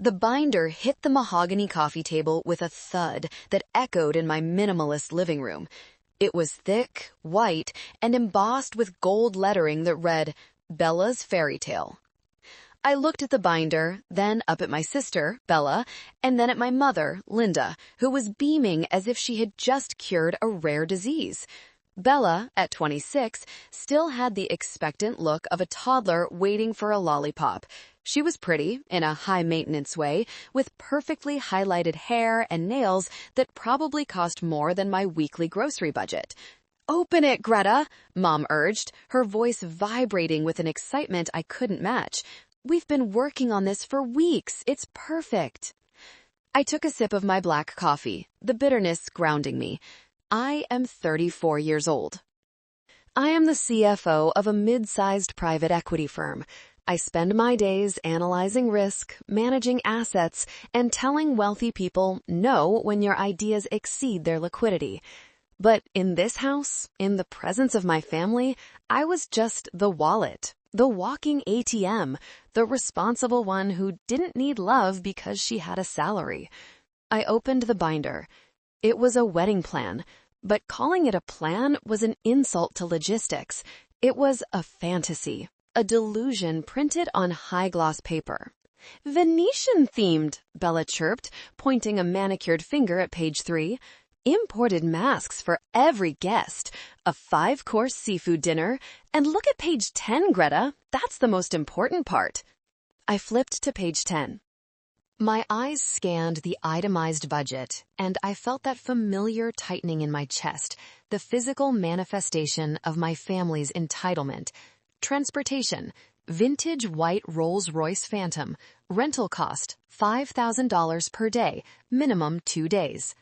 The binder hit the mahogany coffee table with a thud that echoed in my minimalist living room. It was thick, white, and embossed with gold lettering that read, Bella's Fairy Tale. I looked at the binder, then up at my sister, Bella, and then at my mother, Linda, who was beaming as if she had just cured a rare disease. Bella, at 26, still had the expectant look of a toddler waiting for a lollipop. She was pretty, in a high-maintenance way, with perfectly highlighted hair and nails that probably cost more than my weekly grocery budget. "Open it, Greta," Mom urged, her voice vibrating with an excitement I couldn't match. "We've been working on this for weeks. It's perfect." I took a sip of my black coffee, the bitterness grounding me. I am 34 years old. I am the CFO of a mid-sized private equity firm. I spend my days analyzing risk, managing assets, and telling wealthy people no when your ideas exceed their liquidity. But in this house, in the presence of my family, I was just the wallet, the walking ATM, the responsible one who didn't need love because she had a salary. I opened the binder. It was a wedding plan, but calling it a plan was an insult to logistics. It was a fantasy, a delusion printed on high-gloss paper. "Venetian-themed," Bella chirped, pointing a manicured finger at page 3. "Imported masks for every guest, a 5-course seafood dinner, and look at page 10, Greta. That's the most important part." I flipped to page 10. My eyes scanned the itemized budget, and I felt that familiar tightening in my chest, the physical manifestation of my family's entitlement. Transportation, vintage white Rolls-Royce Phantom, rental cost, $5,000 per day, minimum 2 days.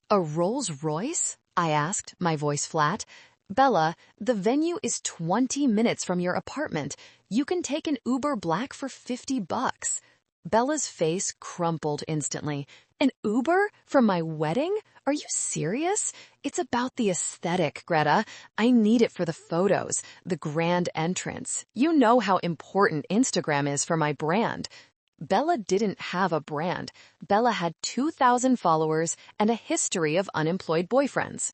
"A Rolls-Royce?" I asked, my voice flat. "Bella, the venue is 20 minutes from your apartment. You can take an Uber Black for $50. Bella's face crumpled instantly. "An Uber for my wedding? Are you serious? It's about the aesthetic, Greta. I need it for the photos, the grand entrance. You know how important Instagram is for my brand." Bella didn't have a brand. Bella had 2,000 followers and a history of unemployed boyfriends.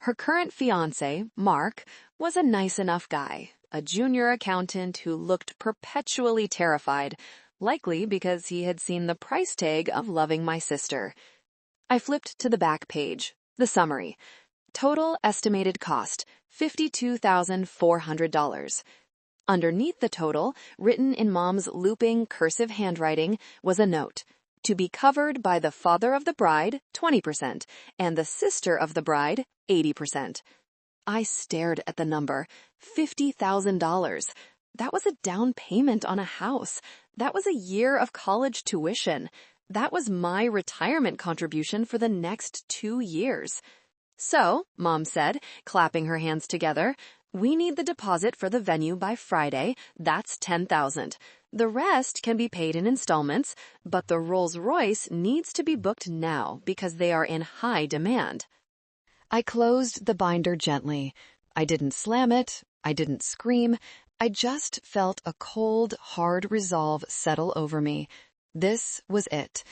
Her current fiancé, Mark, was a nice enough guy, a junior accountant who looked perpetually terrified, likely because he had seen the price tag of loving my sister. I flipped to the back page, the summary. Total estimated cost, $52,400. Underneath the total, written in Mom's looping cursive handwriting, was a note. To be covered by the father of the bride, 20%, and the sister of the bride, 80%. I stared at the number, $50,000. That was a down payment on a house. That was a year of college tuition. That was my retirement contribution for the next 2 years. "So," Mom said, clapping her hands together, "we need the deposit for the venue by Friday. That's $10,000. The rest can be paid in installments, but the Rolls-Royce needs to be booked now because they are in high demand." I closed the binder gently. I didn't slam it. I didn't scream. I just felt a cold, hard resolve settle over me. This was it.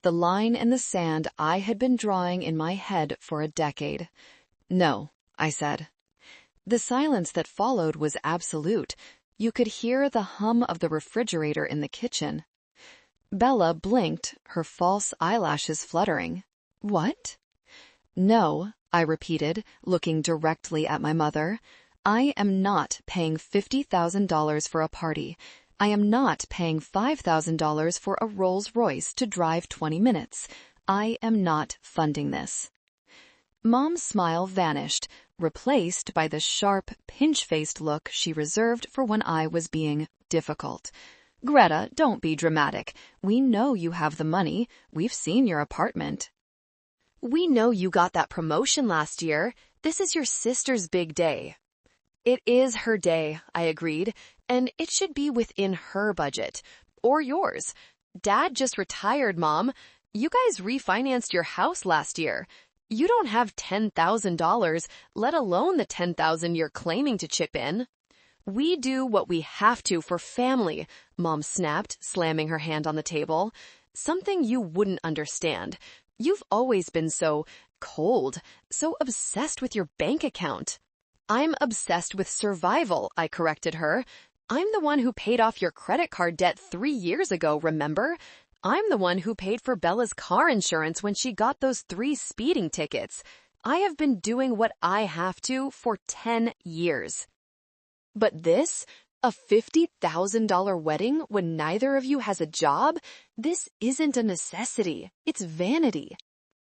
The line in the sand I had been drawing in my head for a decade. "No," I said. The silence that followed was absolute. You could hear the hum of the refrigerator in the kitchen. Bella blinked, her false eyelashes fluttering. "What?" "No," I repeated, looking directly at my mother. "I am not paying $50,000 for a party. I am not paying $5,000 for a Rolls-Royce to drive 20 minutes. I am not funding this." Mom's smile vanished, replaced by the sharp, pinch-faced look she reserved for when I was being difficult. "Greta, don't be dramatic. We know you have the money. We've seen your apartment. We know you got that promotion last year. This is your sister's big day." "It is her day," I agreed, "and it should be within her budget. Or yours. Dad just retired, Mom. You guys refinanced your house last year. You don't have $10,000, let alone the $10,000 you're claiming to chip in." We do what we have to for family, Mom snapped, slamming her hand on the table. Something you wouldn't understand. You've always been so cold, so obsessed with your bank account. I'm obsessed with survival, I corrected her. I'm the one who paid off your credit card debt 3 years ago, remember? I'm the one who paid for Bella's car insurance when she got those 3 speeding tickets. I have been doing what I have to for 10 years. But this? A $50,000 wedding when neither of you has a job? This isn't a necessity. It's vanity.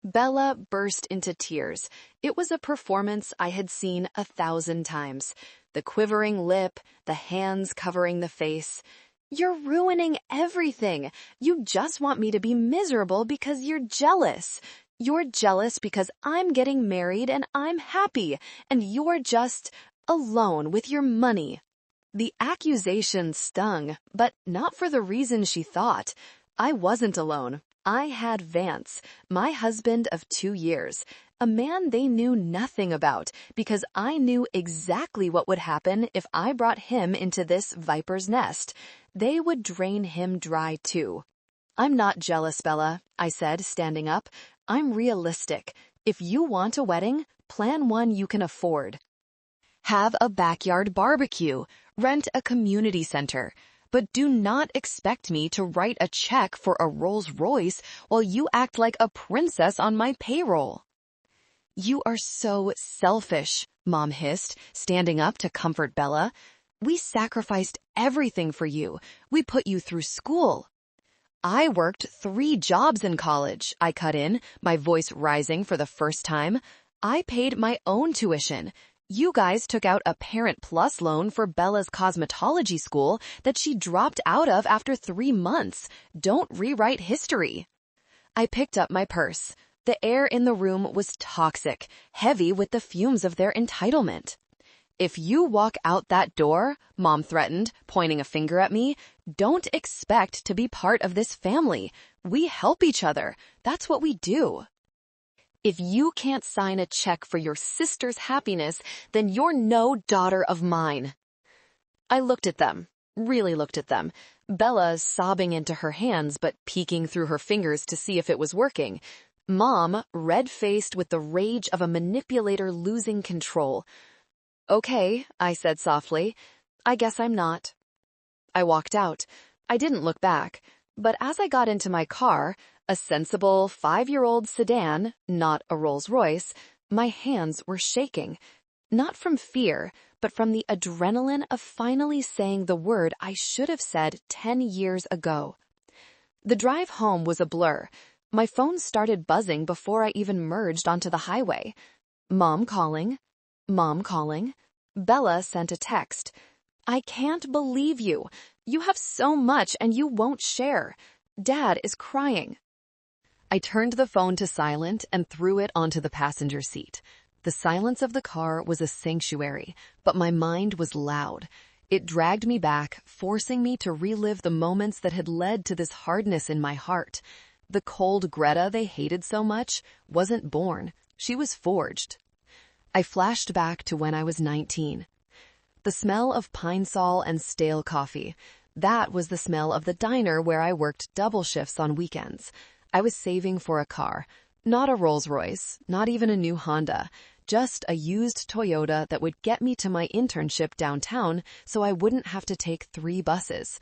Bella burst into tears. It was a performance I had seen 1,000 times. The quivering lip, the hands covering the face. You're ruining everything. You just want me to be miserable because you're jealous. You're jealous because I'm getting married and I'm happy, and you're just alone with your money. The accusation stung, but not for the reason she thought. I wasn't alone. I had Vance, my husband of 2 years, a man they knew nothing about because I knew exactly what would happen if I brought him into this viper's nest. They would drain him dry too. I'm not jealous, Bella, I said, standing up. I'm realistic. If you want a wedding, plan one you can afford. Have a backyard barbecue. Rent a community center. But do not expect me to write a check for a Rolls Royce while you act like a princess on my payroll. You are so selfish, Mom hissed, standing up to comfort Bella. We sacrificed everything for you. We put you through school. I worked 3 jobs in college, I cut in, my voice rising for the first time. I paid my own tuition. You guys took out a Parent Plus loan for Bella's cosmetology school that she dropped out of after 3 months. Don't rewrite history. I picked up my purse. The air in the room was toxic, heavy with the fumes of their entitlement. If you walk out that door, Mom threatened, pointing a finger at me, don't expect to be part of this family. We help each other. That's what we do. If you can't sign a check for your sister's happiness, then you're no daughter of mine. I looked at them, really looked at them. Bella sobbing into her hands but peeking through her fingers to see if it was working. Mom, red-faced with the rage of a manipulator losing control. Okay, I said softly. I guess I'm not. I walked out. I didn't look back, but as I got into my car, a sensible 5-year-old sedan, not a Rolls Royce, my hands were shaking. Not from fear, but from the adrenaline of finally saying the word I should have said 10 years ago. The drive home was a blur. My phone started buzzing before I even merged onto the highway. Mom calling. Mom calling. Bella sent a text. I can't believe you. You have so much and you won't share. Dad is crying. I turned the phone to silent and threw it onto the passenger seat. The silence of the car was a sanctuary, but my mind was loud. It dragged me back, forcing me to relive the moments that had led to this hardness in my heart. The cold Greta they hated so much wasn't born. She was forged. I flashed back to when I was 19. The smell of pine sol and stale coffee. That was the smell of the diner where I worked double shifts on weekends. I was saving for a car. Not a Rolls Royce, not even a new Honda. Just a used Toyota that would get me to my internship downtown so I wouldn't have to take 3 buses.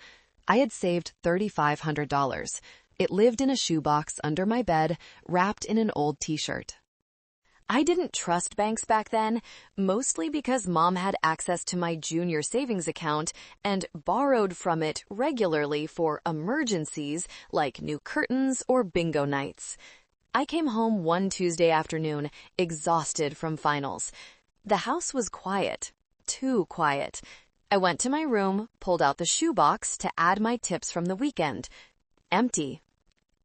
I had saved $3,500. It lived in a shoebox under my bed, wrapped in an old t-shirt. I didn't trust banks back then, mostly because Mom had access to my junior savings account and borrowed from it regularly for emergencies like new curtains or bingo nights. I came home one Tuesday afternoon, exhausted from finals. The house was quiet, too quiet. I went to my room, pulled out the shoebox to add my tips from the weekend. Empty.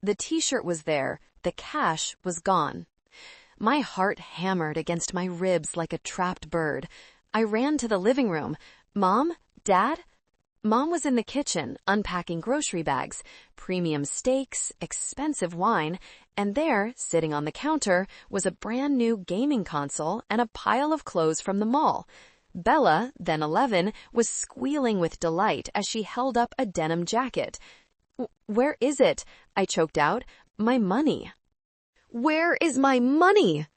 The t-shirt was there, the cash was gone. My heart hammered against my ribs like a trapped bird. I ran to the living room. Mom? Dad? Mom was in the kitchen, unpacking grocery bags, premium steaks, expensive wine, and there, sitting on the counter, was a brand new gaming console and a pile of clothes from the mall. Bella, then 11, was squealing with delight as she held up a denim jacket. "Where is it?" I choked out. "My money." "Where is my money?"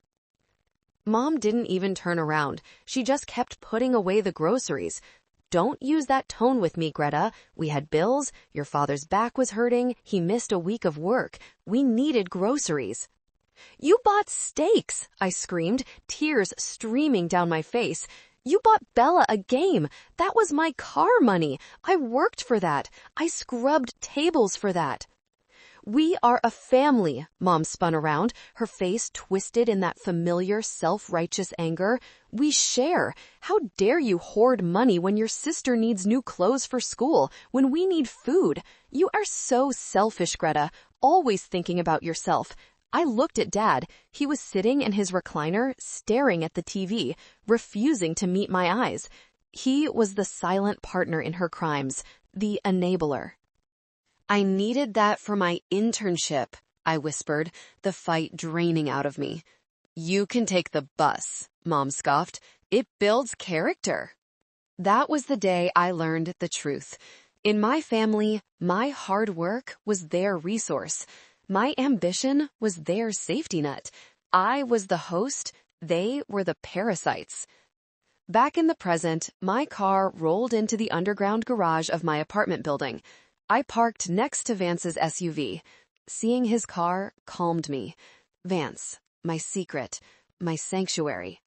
Mom didn't even turn around. She just kept putting away the groceries. "Don't use that tone with me, Greta. We had bills, your father's back was hurting, he missed a week of work. We needed groceries." "You bought steaks," I screamed, tears streaming down my face. "You bought Bella a game. That was my car money. I worked for that. I scrubbed tables for that." "We are a family," Mom spun around, her face twisted in that familiar self-righteous anger. "We share. How dare you hoard money when your sister needs new clothes for school, when we need food? You are so selfish, Greta, always thinking about yourself." I looked at Dad. He was sitting in his recliner, staring at the TV, refusing to meet my eyes. He was the silent partner in her crimes, the enabler. "I needed that for my internship," I whispered, the fight draining out of me. "You can take the bus," Mom scoffed. "It builds character." That was the day I learned the truth. In my family, my hard work was their resource. My ambition was their safety net. I was the host, they were the parasites. Back in the present, my car rolled into the underground garage of my apartment building. I parked next to Vance's SUV. Seeing his car calmed me. Vance, my secret, my sanctuary.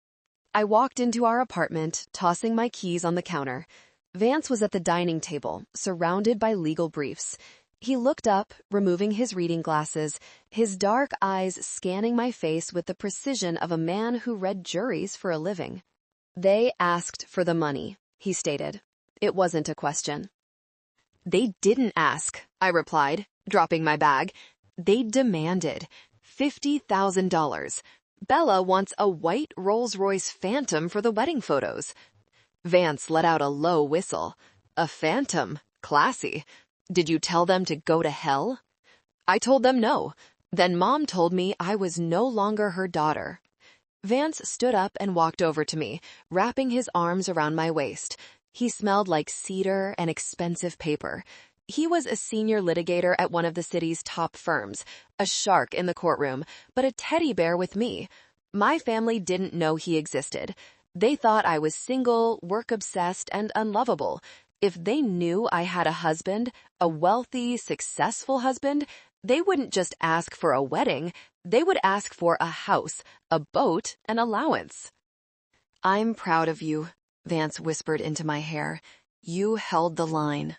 I walked into our apartment, tossing my keys on the counter. Vance was at the dining table, surrounded by legal briefs. He looked up, removing his reading glasses, his dark eyes scanning my face with the precision of a man who read juries for a living. "They asked for the money," he stated. It wasn't a question. "They didn't ask," I replied, dropping my bag. "They demanded $50,000. Bella wants a white Rolls-Royce Phantom for the wedding photos." Vance let out a low whistle. "A Phantom? Classy. Did you tell them to go to hell?" I told them no. Then Mom told me I was no longer her daughter. Vance stood up and walked over to me, wrapping his arms around my waist. He smelled like cedar and expensive paper. He was a senior litigator at one of the city's top firms, a shark in the courtroom, but a teddy bear with me. My family didn't know he existed. They thought I was single, work-obsessed, and unlovable. If they knew I had a husband, a wealthy, successful husband, they wouldn't just ask for a wedding, they would ask for a house, a boat, an allowance. "I'm proud of you," Vance whispered into my hair. "You held the line."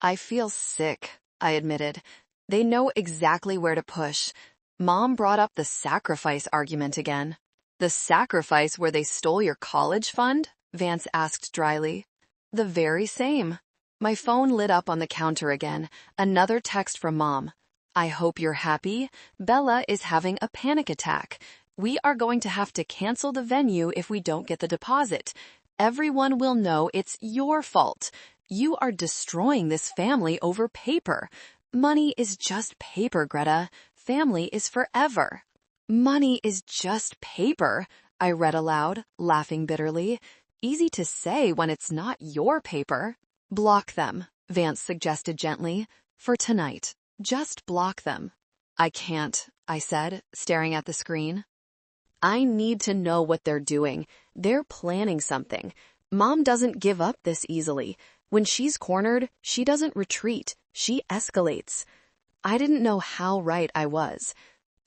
"I feel sick," I admitted. "They know exactly where to push." Mom brought up the sacrifice argument again. "The sacrifice where they stole your college fund?" Vance asked dryly. "The very same." My phone lit up on the counter again. Another text from Mom. "I hope you're happy. Bella is having a panic attack. We are going to have to cancel the venue if we don't get the deposit. Everyone will know it's your fault. You are destroying this family over paper. Money is just paper, Greta. Family is forever." "Money is just paper," I read aloud, laughing bitterly. "Easy to say when it's not your paper." "Block them," Vance suggested gently. "For tonight. Just block them." "I can't," I said, staring at the screen. "I need to know what they're doing. They're planning something. Mom doesn't give up this easily. When she's cornered, she doesn't retreat. She escalates." I didn't know how right I was.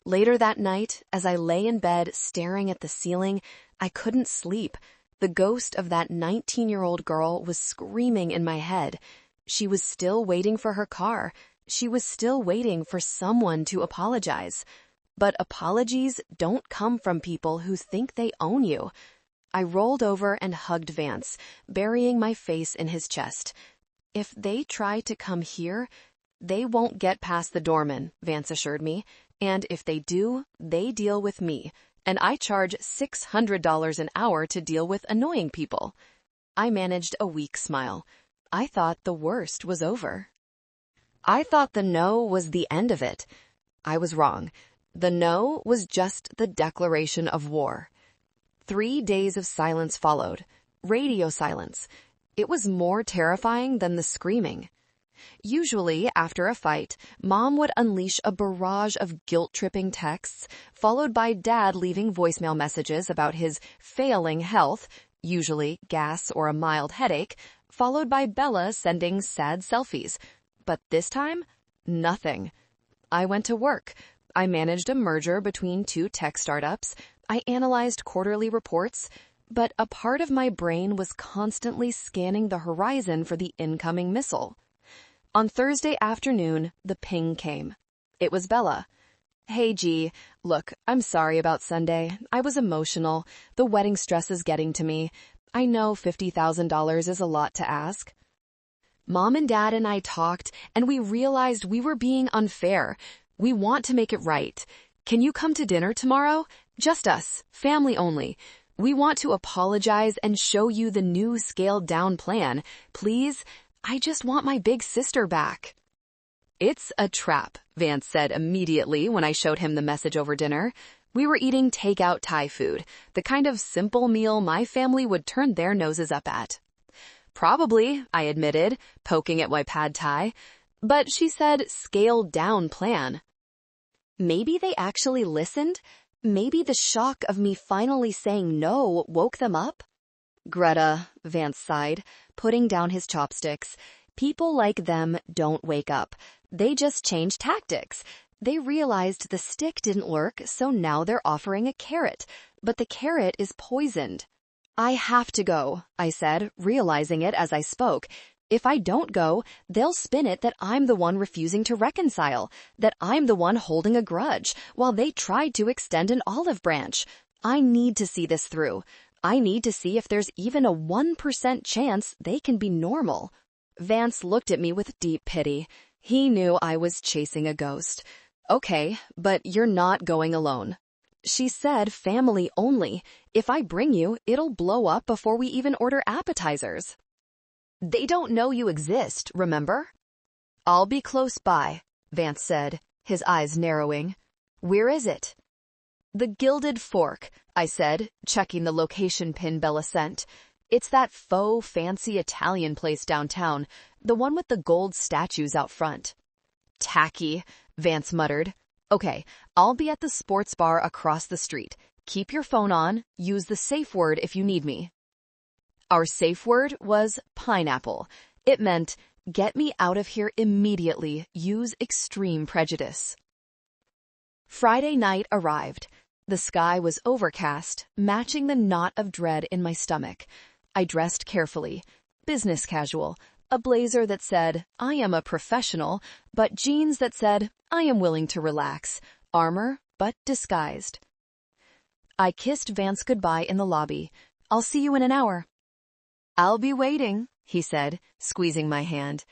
Later that night, as I lay in bed staring at the ceiling, I couldn't sleep. The ghost of that 19-year-old girl was screaming in my head. She was still waiting for her car. She was still waiting for someone to apologize. But apologies don't come from people who think they own you. I rolled over and hugged Vance, burying my face in his chest. "If they try to come here, they won't get past the doorman," Vance assured me. "And if they do, they deal with me. And I charge $600 an hour to deal with annoying people." I managed a weak smile. I thought the worst was over. I thought the no was the end of it. I was wrong. The no was just the declaration of war. 3 days of silence followed. radio silence. It was more terrifying than the screaming. Usually, after a fight, Mom would unleash a barrage of guilt-tripping texts, followed by Dad leaving voicemail messages about his failing health, usually gas or a mild headache, followed by Bella sending sad selfies. But this time, nothing. I went to work. I managed a merger between two tech startups. I analyzed quarterly reports, but a part of my brain was constantly scanning the horizon for the incoming missile. On Thursday afternoon, the ping came. It was Bella. "Hey, G, look, I'm sorry about Sunday. I was emotional. The wedding stress is getting to me. I know $50,000 is a lot to ask." Mom and Dad and I talked, and we realized we were being unfair. We want to make it right. Can you come to dinner tomorrow? Just us, family only. We want to apologize and show you the new scaled-down plan. Please, I just want my big sister back. "It's a trap," Vance said immediately when I showed him the message over dinner. We were eating takeout Thai food, the kind of simple meal my family would turn their noses up at. "Probably," I admitted, poking at my pad thai. But she said scaled-down plan. Maybe they actually listened? Maybe the shock of me finally saying no woke them up? "Greta," Vance sighed, putting down his chopsticks. "People like them don't wake up. They just change tactics. They realized the stick didn't work, so now they're offering a carrot. But the carrot is poisoned." "I have to go," I said, realizing it as I spoke. "If I don't go, they'll spin it that I'm the one refusing to reconcile, that I'm the one holding a grudge, while they tried to extend an olive branch. I need to see this through. I need to see if there's even a 1% chance they can be normal." Vance looked at me with deep pity. He knew I was chasing a ghost. "Okay, but you're not going alone." "She said family only. If I bring you, it'll blow up before we even order appetizers." "They don't know you exist, remember?" "I'll be close by," Vance said, his eyes narrowing. "Where is it?" "The Gilded Fork," I said, checking the location pin Bella sent. "It's that faux fancy Italian place downtown, the one with the gold statues out front." "Tacky," Vance muttered. "Okay, I'll be at the sports bar across the street. Keep your phone on. Use the safe word if you need me." Our safe word was pineapple. It meant, "Get me out of here immediately. Use extreme prejudice." Friday night arrived. The sky was overcast, matching the knot of dread in my stomach. I dressed carefully, business casual, a blazer that said, "I am a professional," but jeans that said, "I am willing to relax," armor, but disguised. I kissed Vance goodbye in the lobby. "I'll see you in an hour." "I'll be waiting," he said, squeezing my hand.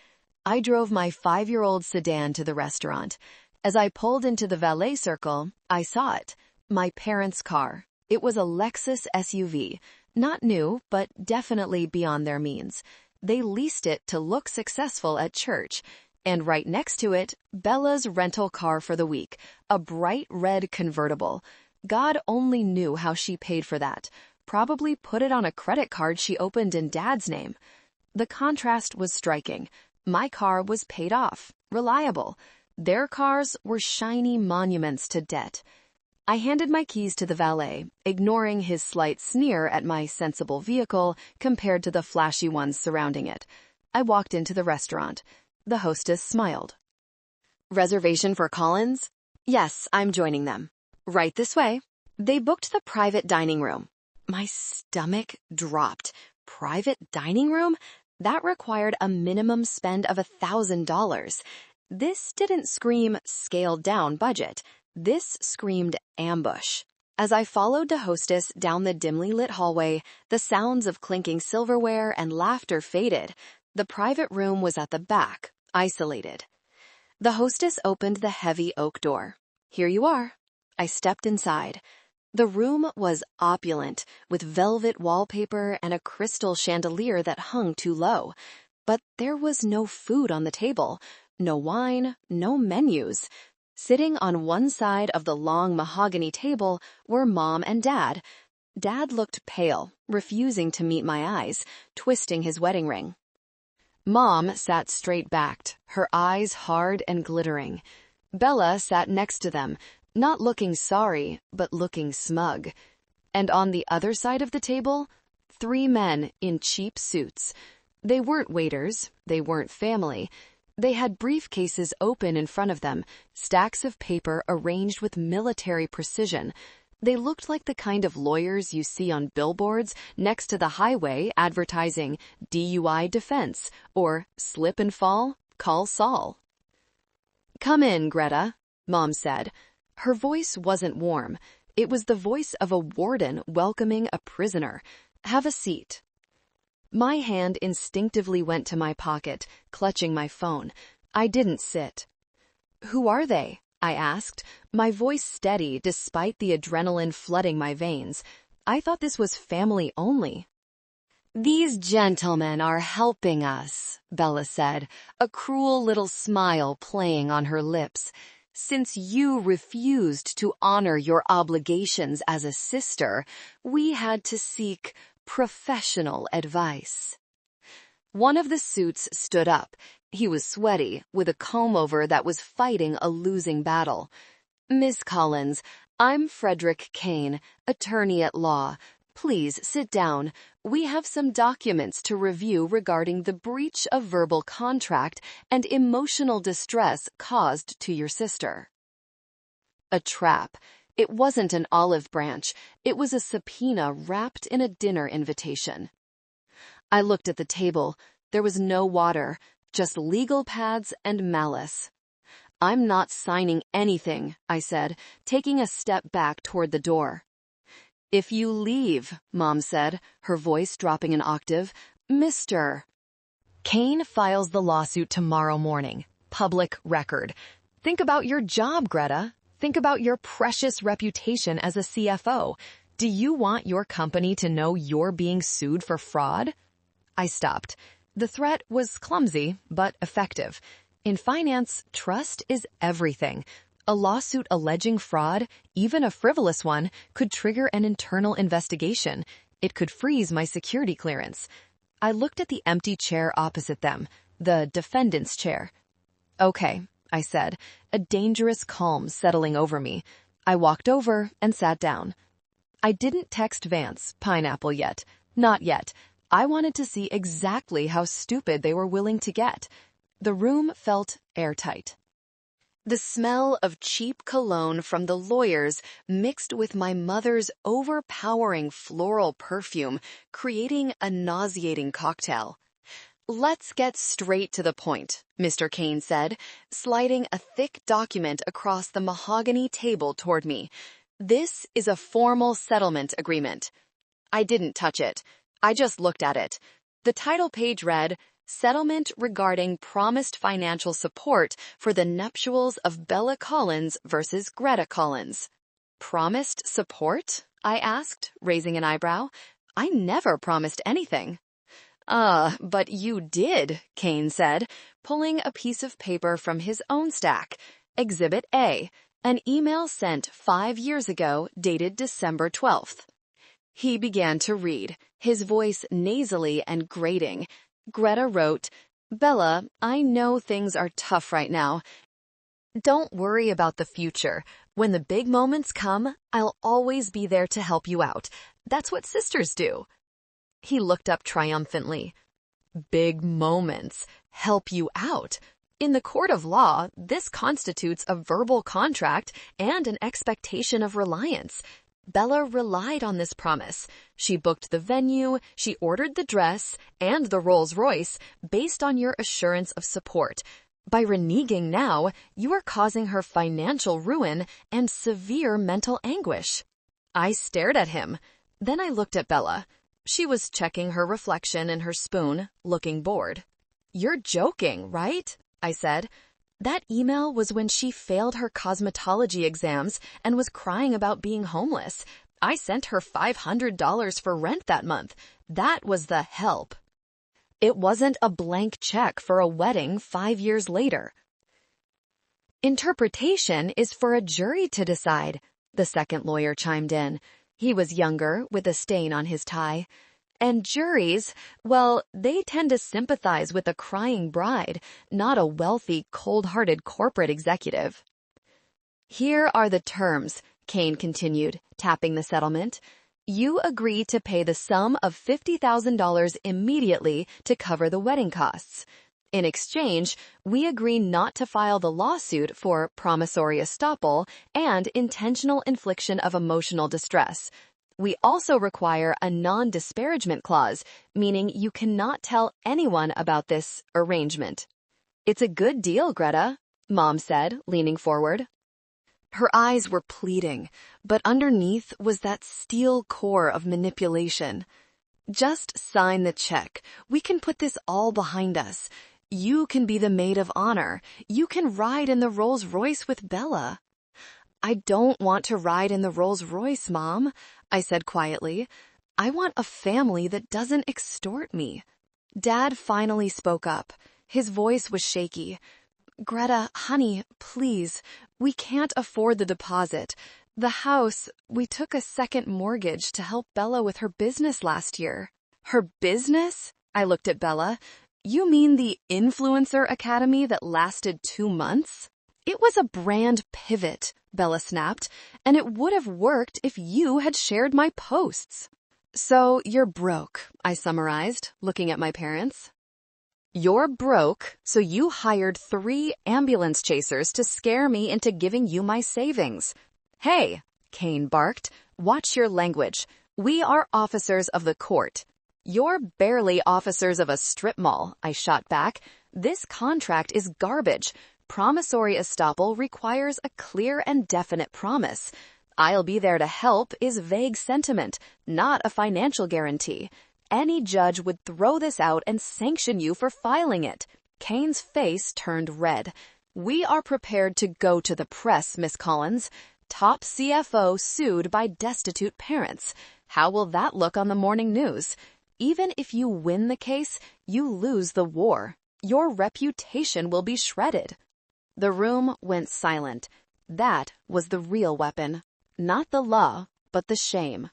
I drove my 5-year-old sedan to the restaurant. As I pulled into the valet circle, I saw it. My parents' car. It was a Lexus SUV. Not new, but definitely beyond their means. They leased it to look successful at church. And right next to it, Bella's rental car for the week, a bright red convertible. God only knew how she paid for that. Probably put it on a credit card she opened in Dad's name. The contrast was striking. My car was paid off, reliable. Their cars were shiny monuments to debt. I handed my keys to the valet, ignoring his slight sneer at my sensible vehicle compared to the flashy ones surrounding it. I walked into the restaurant. The hostess smiled. "Reservation for Collins?" "Yes, I'm joining them." "Right this way." They booked the private dining room. My stomach dropped. Private dining room? That required a minimum spend of $1,000. This didn't scream scaled down budget. This screamed ambush. As I followed the hostess down the dimly lit hallway, the sounds of clinking silverware and laughter faded. The private room was at the back, isolated. The hostess opened the heavy oak door. "Here you are." I stepped inside. The room was opulent, with velvet wallpaper and a crystal chandelier that hung too low. But there was no food on the table, no wine, no menus. Sitting on one side of the long mahogany table were Mom and Dad. Dad looked pale, refusing to meet my eyes, twisting his wedding ring. Mom sat straight-backed, her eyes hard and glittering. Bella sat next to them, not looking sorry, but looking smug. And on the other side of the table, 3 men in cheap suits. They weren't waiters, they weren't family. They had briefcases open in front of them, stacks of paper arranged with military precision. They looked like the kind of lawyers you see on billboards next to the highway advertising DUI defense or slip and fall, call Saul. "Come in, Greta," Mom said. Her voice wasn't warm. It was the voice of a warden welcoming a prisoner. "Have a seat." My hand instinctively went to my pocket, clutching my phone. I didn't sit. "Who are they?" I asked, my voice steady despite the adrenaline flooding my veins. I thought this was family only. "These gentlemen are helping us," Bella said, a cruel little smile playing on her lips. "Since you refused to honor your obligations as a sister, we had to seek professional advice." One of the suits stood up. He was sweaty, with a comb-over that was fighting a losing battle. "Miss Collins, I'm Frederick Kane, attorney at law. Please sit down. We have some documents to review regarding the breach of verbal contract and emotional distress caused to your sister." A trap. It wasn't an olive branch. It was a subpoena wrapped in a dinner invitation. I looked at the table. There was no water, just legal pads and malice. "I'm not signing anything," I said, taking a step back toward the door. "If you leave," Mom said, her voice dropping an octave, "Mr. Kane files the lawsuit tomorrow morning. Public record. Think about your job, Greta. Think about your precious reputation as a CFO. Do you want your company to know you're being sued for fraud?" I stopped. The threat was clumsy, but effective. In finance, trust is everything. A lawsuit alleging fraud, even a frivolous one, could trigger an internal investigation. It could freeze my security clearance. I looked at the empty chair opposite them, the defendant's chair. "Okay," I said, a dangerous calm settling over me. I walked over and sat down. I didn't text Vance, Pineapple yet. Not yet. I wanted to see exactly how stupid they were willing to get. The room felt airtight. The smell of cheap cologne from the lawyers mixed with my mother's overpowering floral perfume, creating a nauseating cocktail. "Let's get straight to the point," Mr. Kane said, sliding a thick document across the mahogany table toward me. "This is a formal settlement agreement." I didn't touch it. I just looked at it. The title page read, "Settlement regarding promised financial support for the nuptials of Bella Collins versus Greta Collins." "Promised support?" I asked, raising an eyebrow. "I never promised anything." But you did," Kane said, pulling a piece of paper from his own stack. "Exhibit A, an email sent 5 years ago, dated December 12th. He began to read, his voice nasally and grating. Greta wrote, "Bella, I know things are tough right now. Don't worry about the future. When the big moments come, I'll always be there to help you out. That's what sisters do." He looked up triumphantly. "Big moments. Help you out. In the court of law, this constitutes a verbal contract and an expectation of reliance. Bella relied on this promise. She booked the venue, she ordered the dress, and the Rolls-Royce based on your assurance of support. By reneging now, you are causing her financial ruin and severe mental anguish." I stared at him. Then I looked at Bella. She was checking her reflection in her spoon, looking bored. "You're joking, right?" I said. That email was when she failed her cosmetology exams and was crying about being homeless. I sent her $500 for rent that month. That was the help. It wasn't a blank check for a wedding 5 years later. "Interpretation is for a jury to decide," the second lawyer chimed in. He was younger, with a stain on his tie. And juries, well, they tend to sympathize with a crying bride, not a wealthy, cold-hearted corporate executive. Here are the terms, Kane continued, tapping the settlement. You agree to pay the sum of $50,000 immediately to cover the wedding costs. In exchange, we agree not to file the lawsuit for promissory estoppel and intentional infliction of emotional distress. We also require a non-disparagement clause, meaning you cannot tell anyone about this arrangement. It's a good deal, Greta, Mom said, leaning forward. Her eyes were pleading, but underneath was that steel core of manipulation. Just sign the check. We can put this all behind us. You can be the maid of honor. You can ride in the Rolls-Royce with Bella. I don't want to ride in the Rolls-Royce, Mom, I said quietly. I want a family that doesn't extort me. Dad finally spoke up. His voice was shaky. Greta, honey, please, we can't afford the deposit. The house, we took a second mortgage to help Bella with her business last year. Her business? I looked at Bella. You mean the influencer academy that lasted 2 months? It was a brand pivot, Bella snapped, and it would have worked if you had shared my posts. So you're broke, I summarized, looking at my parents. You're broke, so you hired 3 ambulance chasers to scare me into giving you my savings. Hey, Kane barked, watch your language. We are officers of the court. You're barely officers of a strip mall, I shot back. This contract is garbage. Promissory estoppel requires a clear and definite promise. I'll be there to help is vague sentiment, not a financial guarantee. Any judge would throw this out and sanction you for filing it. Kane's face turned red. We are prepared to go to the press, Miss Collins. Top CFO sued by destitute parents. How will that look on the morning news? Even if you win the case, you lose the war. Your reputation will be shredded. The room went silent. That was the real weapon. Not the law, but the shame.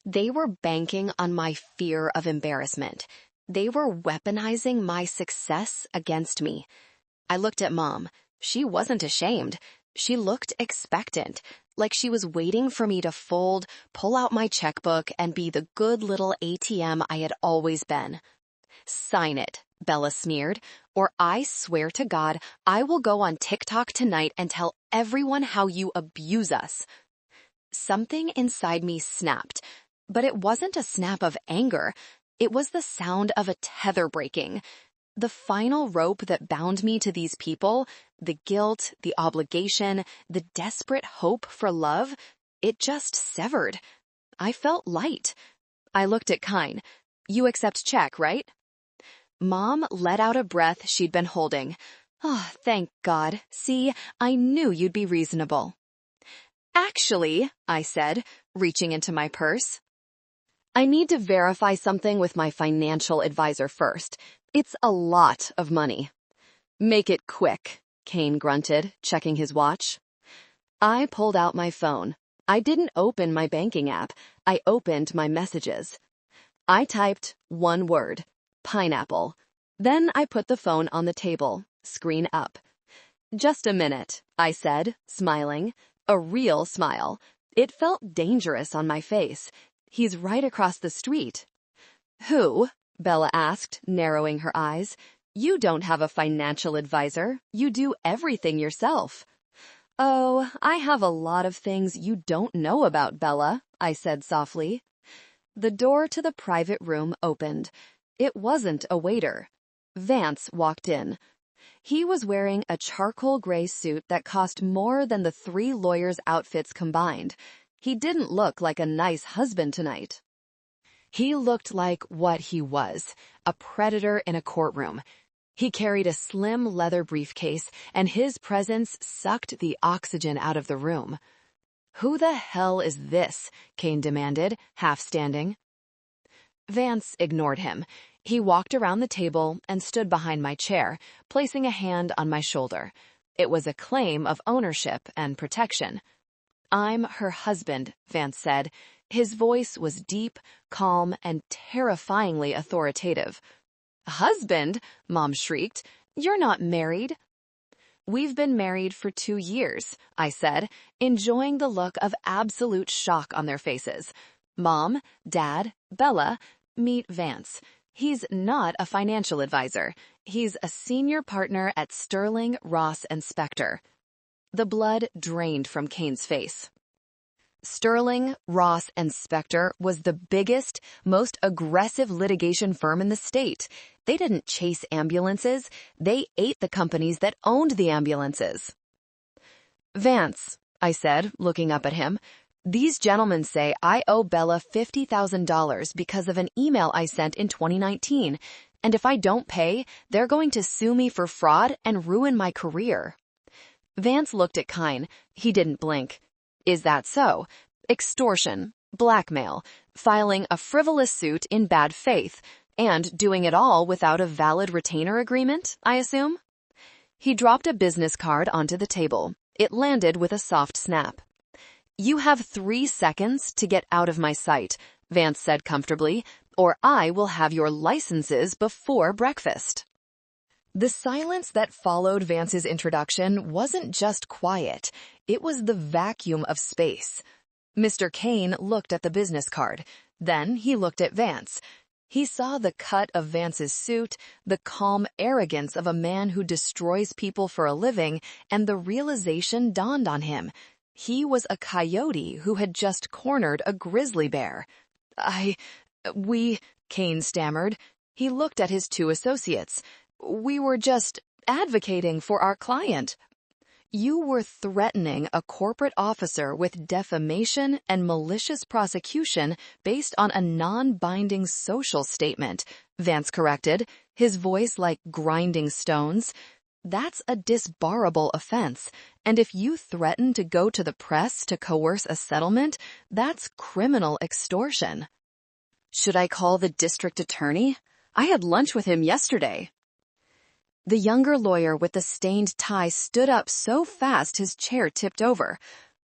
They were banking on my fear of embarrassment. They were weaponizing my success against me. I looked at Mom. She wasn't ashamed. She looked expectant, like she was waiting for me to fold, pull out my checkbook, and be the good little ATM I had always been. Sign it, Bella sneered, or I swear to God, I will go on TikTok tonight and tell everyone how you abuse us. Something inside me snapped. But it wasn't a snap of anger. It was the sound of a tether breaking. The final rope that bound me to these people, the guilt, the obligation, the desperate hope for love, it just severed. I felt light. I looked at Kine. You accept check, right? Mom let out a breath she'd been holding. Oh, thank God. See, I knew you'd be reasonable. Actually, I said, reaching into my purse. I need to verify something with my financial advisor first. It's a lot of money. Make it quick, Kane grunted, checking his watch. I pulled out my phone. I didn't open my banking app. I opened my messages. I typed one word, pineapple. Then I put the phone on the table, screen up. Just a minute, I said, smiling. A real smile. It felt dangerous on my face. He's right across the street. Who? Bella asked, narrowing her eyes. You don't have a financial advisor. You do everything yourself. Oh, I have a lot of things you don't know about, Bella, I said softly. The door to the private room opened. It wasn't a waiter. Vance walked in. He was wearing a charcoal gray suit that cost more than the 3 lawyers' outfits combined. He didn't look like a nice husband tonight. He looked like what he was, a predator in a courtroom. He carried a slim leather briefcase, and his presence sucked the oxygen out of the room. Who the hell is this? Kane demanded, half standing. Vance ignored him. He walked around the table and stood behind my chair, placing a hand on my shoulder. It was a claim of ownership and protection. I'm her husband, Vance said. His voice was deep, calm, and terrifyingly authoritative. "Husband?" Mom shrieked. "You're not married." "We've been married for 2 years," I said, enjoying the look of absolute shock on their faces. "Mom, Dad, Bella, meet Vance. He's not a financial advisor. He's a senior partner at Sterling, Ross, and Spector." The blood drained from Kane's face. Sterling, Ross, and Spector was the biggest, most aggressive litigation firm in the state. They didn't chase ambulances. They ate the companies that owned the ambulances. "Vance," I said, looking up at him, "these gentlemen say I owe Bella $50,000 because of an email I sent in 2019, and if I don't pay, they're going to sue me for fraud and ruin my career." Vance looked at Kine. He didn't blink. "Is that so? Extortion, blackmail, filing a frivolous suit in bad faith, and doing it all without a valid retainer agreement, I assume?" He dropped a business card onto the table. It landed with a soft snap. "You have 3 seconds to get out of my sight," Vance said comfortably, "or I will have your licenses before breakfast." The silence that followed Vance's introduction wasn't just quiet. It was the vacuum of space. Mr. Kane looked at the business card. Then he looked at Vance. He saw the cut of Vance's suit, the calm arrogance of a man who destroys people for a living, and the realization dawned on him. He was a coyote who had just cornered a grizzly bear. We, Kane stammered. He looked at his 2 associates. "We were just advocating for our client." "You were threatening a corporate officer with defamation and malicious prosecution based on a non-binding social statement," Vance corrected, his voice like grinding stones. "That's a disbarrable offense, and if you threaten to go to the press to coerce a settlement, that's criminal extortion." "Should I call the district attorney? I had lunch with him yesterday." The younger lawyer with the stained tie stood up so fast his chair tipped over.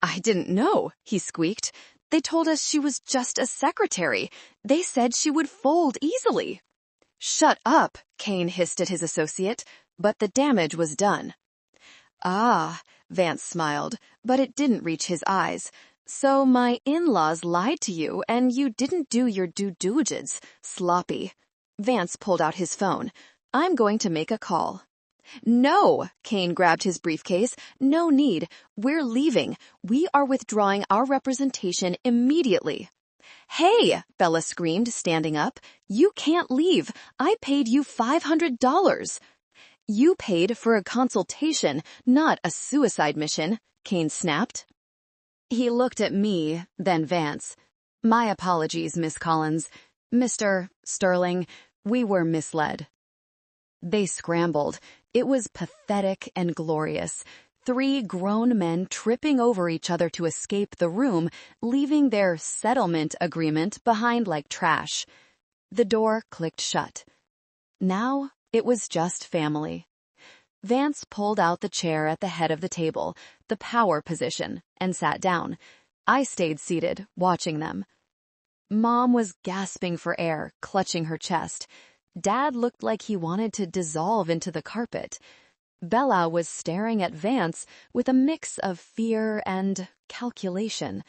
"I didn't know," he squeaked. "They told us she was just a secretary. They said she would fold easily." "Shut up," Kane hissed at his associate, but the damage was done. "Ah," Vance smiled, but it didn't reach his eyes. "So my in-laws lied to you and you didn't do your due diligence. Sloppy." Vance pulled out his phone. "I'm going to make a call." "No," Kane grabbed his briefcase. "No need. We're leaving. We are withdrawing our representation immediately." "Hey," Bella screamed, standing up. "You can't leave. I paid you $500. "You paid for a consultation, not a suicide mission," Kane snapped. He looked at me, then Vance. "My apologies, Miss Collins. Mr. Sterling, we were misled." They scrambled. It was pathetic and glorious. 3 grown men tripping over each other to escape the room, leaving their settlement agreement behind like trash. The door clicked shut. Now it was just family. Vance pulled out the chair at the head of the table, the power position, and sat down. I stayed seated, watching them. Mom was gasping for air, clutching her chest. Dad looked like he wanted to dissolve into the carpet. Bella was staring at Vance with a mix of fear and calculation.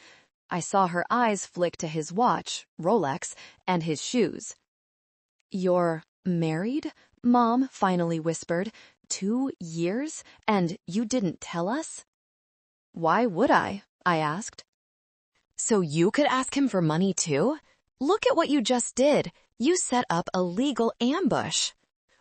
I saw her eyes flick to his watch, Rolex, and his shoes. "You're married?" Mom finally whispered. 2 years? And you didn't tell us?" "Why would I?" I asked. "So you could ask him for money too? Look at what you just did. You set up a legal ambush."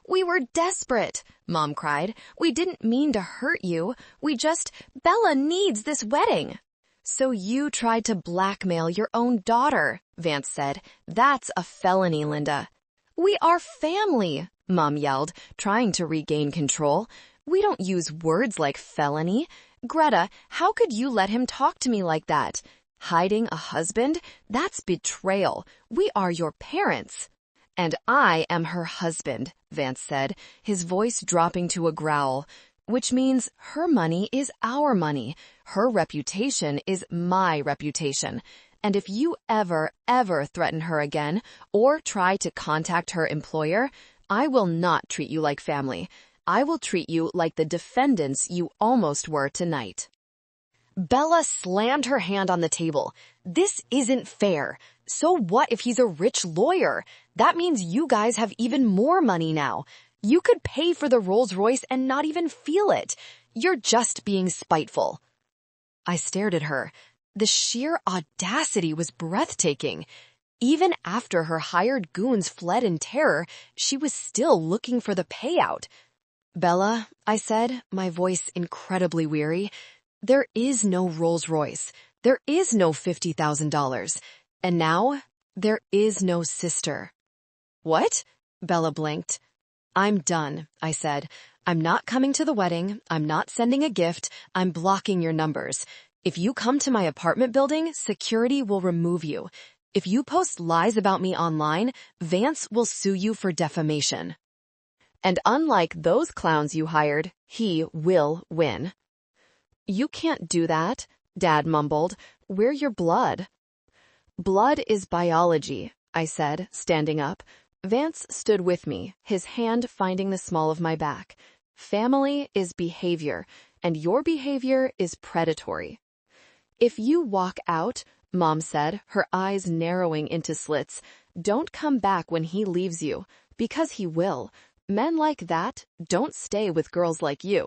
"We were desperate," Mom cried. "We didn't mean to hurt you. Bella needs this wedding." "So you tried to blackmail your own daughter," Vance said. "That's a felony, Linda." "We are family," Mom yelled, trying to regain control. "We don't use words like felony. Greta, how could you let him talk to me like that? Hiding a husband? That's betrayal. We are your parents." "And I am her husband," Vance said, his voice dropping to a growl. "Which means her money is our money. Her reputation is my reputation. And if you ever threaten her again or try to contact her employer, I will not treat you like family. I will treat you like the defendants you almost were tonight." Bella slammed her hand on the table. "This isn't fair. So what if he's a rich lawyer? That means you guys have even more money now. You could pay for the Rolls-Royce and not even feel it. You're just being spiteful." I stared at her. The sheer audacity was breathtaking. Even after her hired goons fled in terror, she was still looking for the payout. "Bella," I said, my voice incredibly weary, "there is no Rolls-Royce. There is no $50,000. And now, there is no sister." "What?" Bella blinked. "I'm done," I said. "I'm not coming to the wedding. I'm not sending a gift. I'm blocking your numbers. If you come to my apartment building, security will remove you. If you post lies about me online, Vance will sue you for defamation. And unlike those clowns you hired, he will win." "You can't do that," Dad mumbled. "We're your blood." "Blood is biology," I said, standing up. Vance stood with me, his hand finding the small of my back. "Family is behavior, and your behavior is predatory." "If you walk out," Mom said, her eyes narrowing into slits, "don't come back when he leaves you, because he will. Men like that don't stay with girls like you."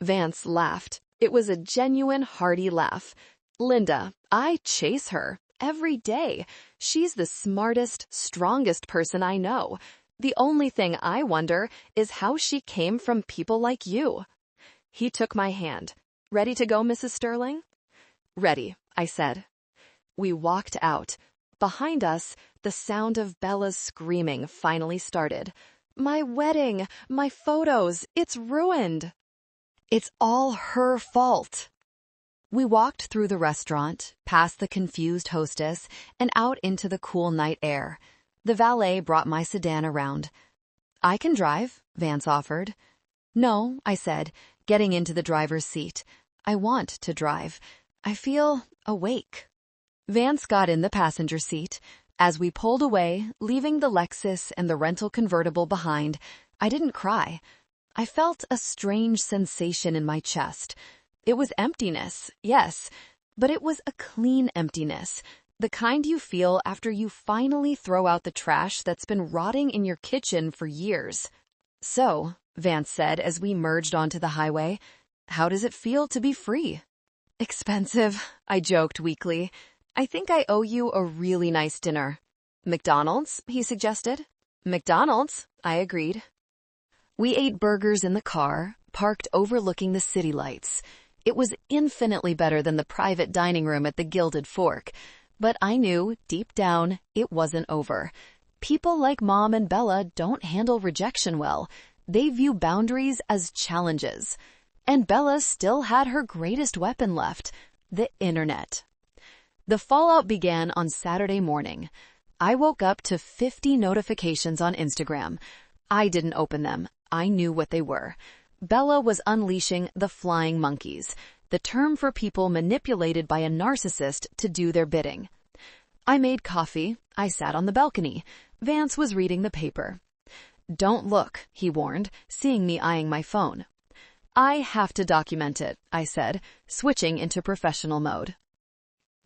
Vance laughed. It was a genuine, hearty laugh. "Linda, I chase her every day. She's the smartest, strongest person I know. The only thing I wonder is how she came from people like you." He took my hand. "Ready to go, Mrs. Sterling?" "Ready," I said. We walked out. Behind us, the sound of Bella's screaming finally started. "My wedding! My photos! It's ruined!" "It's all her fault." We walked through the restaurant, past the confused hostess, and out into the cool night air. The valet brought my sedan around. "I can drive," Vance offered. "No," I said, getting into the driver's seat. "I want to drive. I feel awake." Vance got in the passenger seat. As we pulled away, leaving the Lexus and the rental convertible behind, I didn't cry. I felt a strange sensation in my chest. It was emptiness, yes, but it was a clean emptiness, the kind you feel after you finally throw out the trash that's been rotting in your kitchen for years. "So," Vance said as we merged onto the highway, "how does it feel to be free?" "Expensive," I joked weakly. "I think I owe you a really nice dinner." "McDonald's," he suggested. "McDonald's," I agreed. We ate burgers in the car, parked overlooking the city lights. It was infinitely better than the private dining room at the Gilded Fork, but I knew, deep down, it wasn't over. People like Mom and Bella don't handle rejection well. They view boundaries as challenges. And Bella still had her greatest weapon left, the internet. The fallout began on Saturday morning. I woke up to 50 notifications on Instagram. I didn't open them. I knew what they were. Bella was unleashing the flying monkeys, the term for people manipulated by a narcissist to do their bidding. I made coffee. I sat on the balcony. Vance was reading the paper. "Don't look," he warned, seeing me eyeing my phone. "I have to document it," I said, switching into professional mode.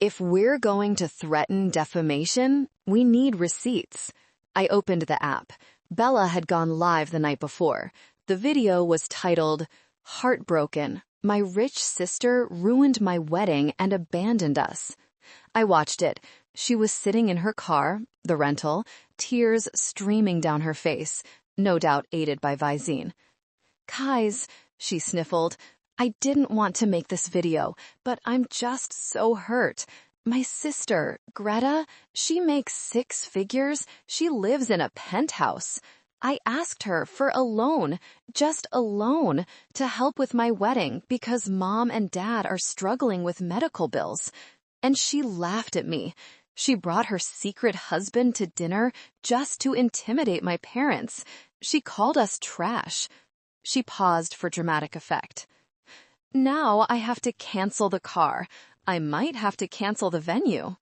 "If we're going to threaten defamation, we need receipts." I opened the app. Bella had gone live the night before. The video was titled, "Heartbroken. My rich sister ruined my wedding and abandoned us." I watched it. She was sitting in her car, the rental, tears streaming down her face, no doubt aided by Visine. "Guys," she sniffled, "I didn't want to make this video, but I'm just so hurt. My sister, Greta, she makes 6 figures. She lives in a penthouse. I asked her for a loan, just a loan, to help with my wedding because Mom and Dad are struggling with medical bills. And she laughed at me. She brought her secret husband to dinner just to intimidate my parents. She called us trash." She paused for dramatic effect. "Now I have to cancel the car. I might have to cancel the venue."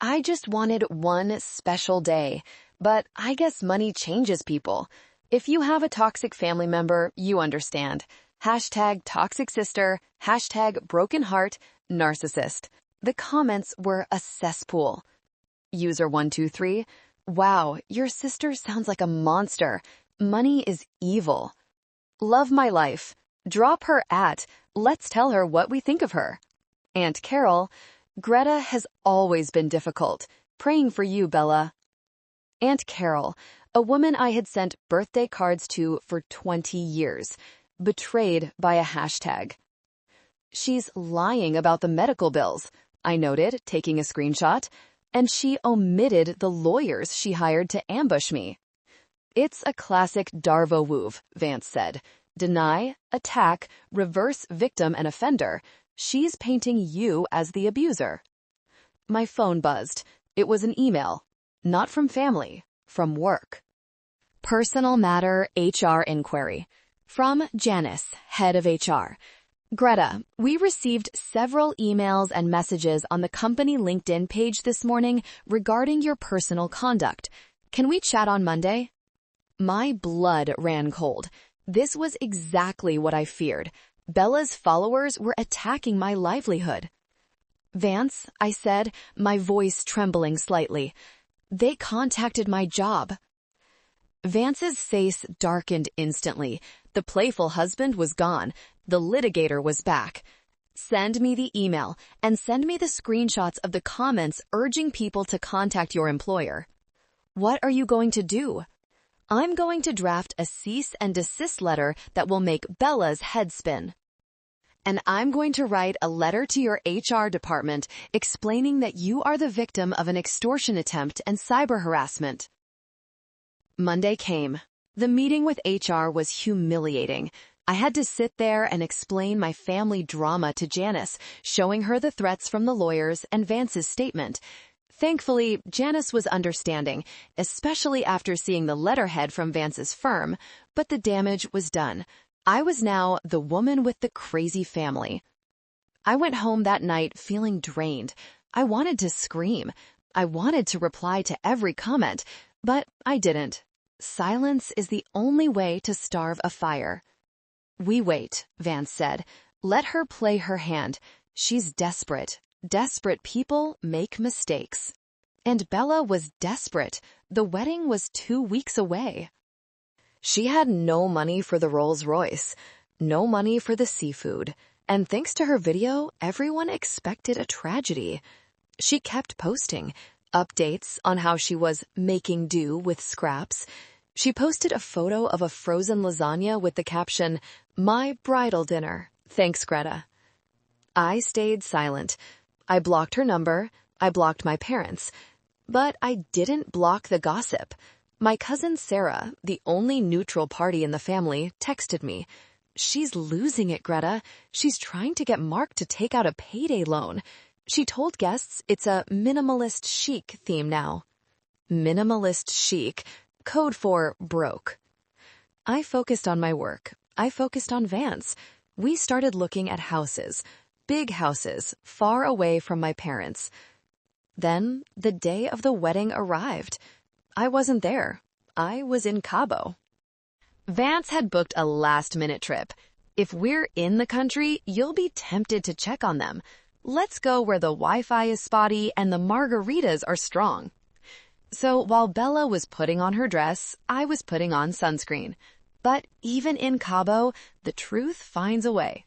I just wanted one special day, but I guess money changes people. If you have a toxic family member, you understand. Hashtag toxic sister, hashtag broken heart, narcissist. The comments were a cesspool. User 123, wow, your sister sounds like a monster. Money is evil. Love my life. Drop her at. Let's tell her what we think of her. Aunt Carol, Greta has always been difficult. Praying for you, Bella. Aunt Carol, a woman I had sent birthday cards to for 20 years, betrayed by a hashtag. She's lying about the medical bills, I noted, taking a screenshot, and she omitted the lawyers she hired to ambush me. It's a classic Darvo move, Vance said. Deny, attack, reverse victim and offender. She's painting you as the abuser. My phone buzzed. It was an email. Not from family, from work. Personal matter HR inquiry. From Janice, head of HR. Greta, we received several emails and messages on the company LinkedIn page this morning regarding your personal conduct. Can we chat on Monday? My blood ran cold. This was exactly what I feared. Bella's followers were attacking my livelihood. Vance, I said, my voice trembling slightly. They contacted my job. Vance's face darkened instantly. The playful husband was gone. The litigator was back. Send me the email and send me the screenshots of the comments urging people to contact your employer. What are you going to do? I'm going to draft a cease and desist letter that will make Bella's head spin. And I'm going to write a letter to your HR department explaining that you are the victim of an extortion attempt and cyber harassment. Monday came. The meeting with HR was humiliating. I had to sit there and explain my family drama to Janice, showing her the threats from the lawyers and Vance's statement. Thankfully, Janice was understanding, especially after seeing the letterhead from Vance's firm, but the damage was done. I was now the woman with the crazy family. I went home that night feeling drained. I wanted to scream. I wanted to reply to every comment, but I didn't. Silence is the only way to starve a fire. We wait, Vance said. Let her play her hand. She's desperate. Desperate people make mistakes. And Bella was desperate. The wedding was 2 weeks away. She had no money for the Rolls-Royce, no money for the seafood, and thanks to her video, everyone expected a tragedy. She kept posting updates on how she was making do with scraps. She posted a photo of a frozen lasagna with the caption, "My bridal dinner. Thanks, Greta." I stayed silent. I blocked her number. I blocked my parents. But I didn't block the gossip. My cousin Sarah, the only neutral party in the family, texted me. She's losing it, Greta. She's trying to get Mark to take out a payday loan. She told guests it's a minimalist chic theme now. Minimalist chic, code for broke. I focused on my work. I focused on Vance. We started looking at houses. Big houses, far away from my parents. Then, the day of the wedding arrived. I wasn't there. I was in Cabo. Vance had booked a last-minute trip. If we're in the country, you'll be tempted to check on them. Let's go where the Wi-Fi is spotty and the margaritas are strong. So while Bella was putting on her dress, I was putting on sunscreen. But even in Cabo, the truth finds a way.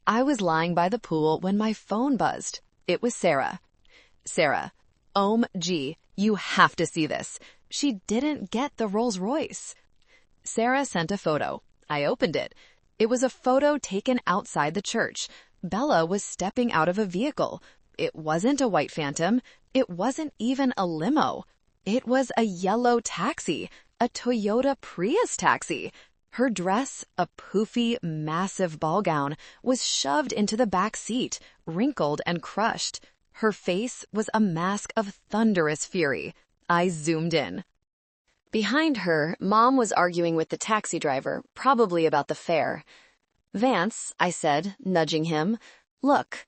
I was lying by the pool when my phone buzzed. It was Sarah. Sarah, OMG, you have to see this. She didn't get the Rolls-Royce. Sarah sent a photo. I opened it. It was a photo taken outside the church. Bella was stepping out of a vehicle. It wasn't a white Phantom. It wasn't even a limo. It was a yellow taxi, a Toyota Prius taxi. Her dress, a poofy, massive ball gown, was shoved into the back seat, wrinkled and crushed. Her face was a mask of thunderous fury. I zoomed in. Behind her, Mom was arguing with the taxi driver, probably about the fare. "Vance," I said, nudging him, "look."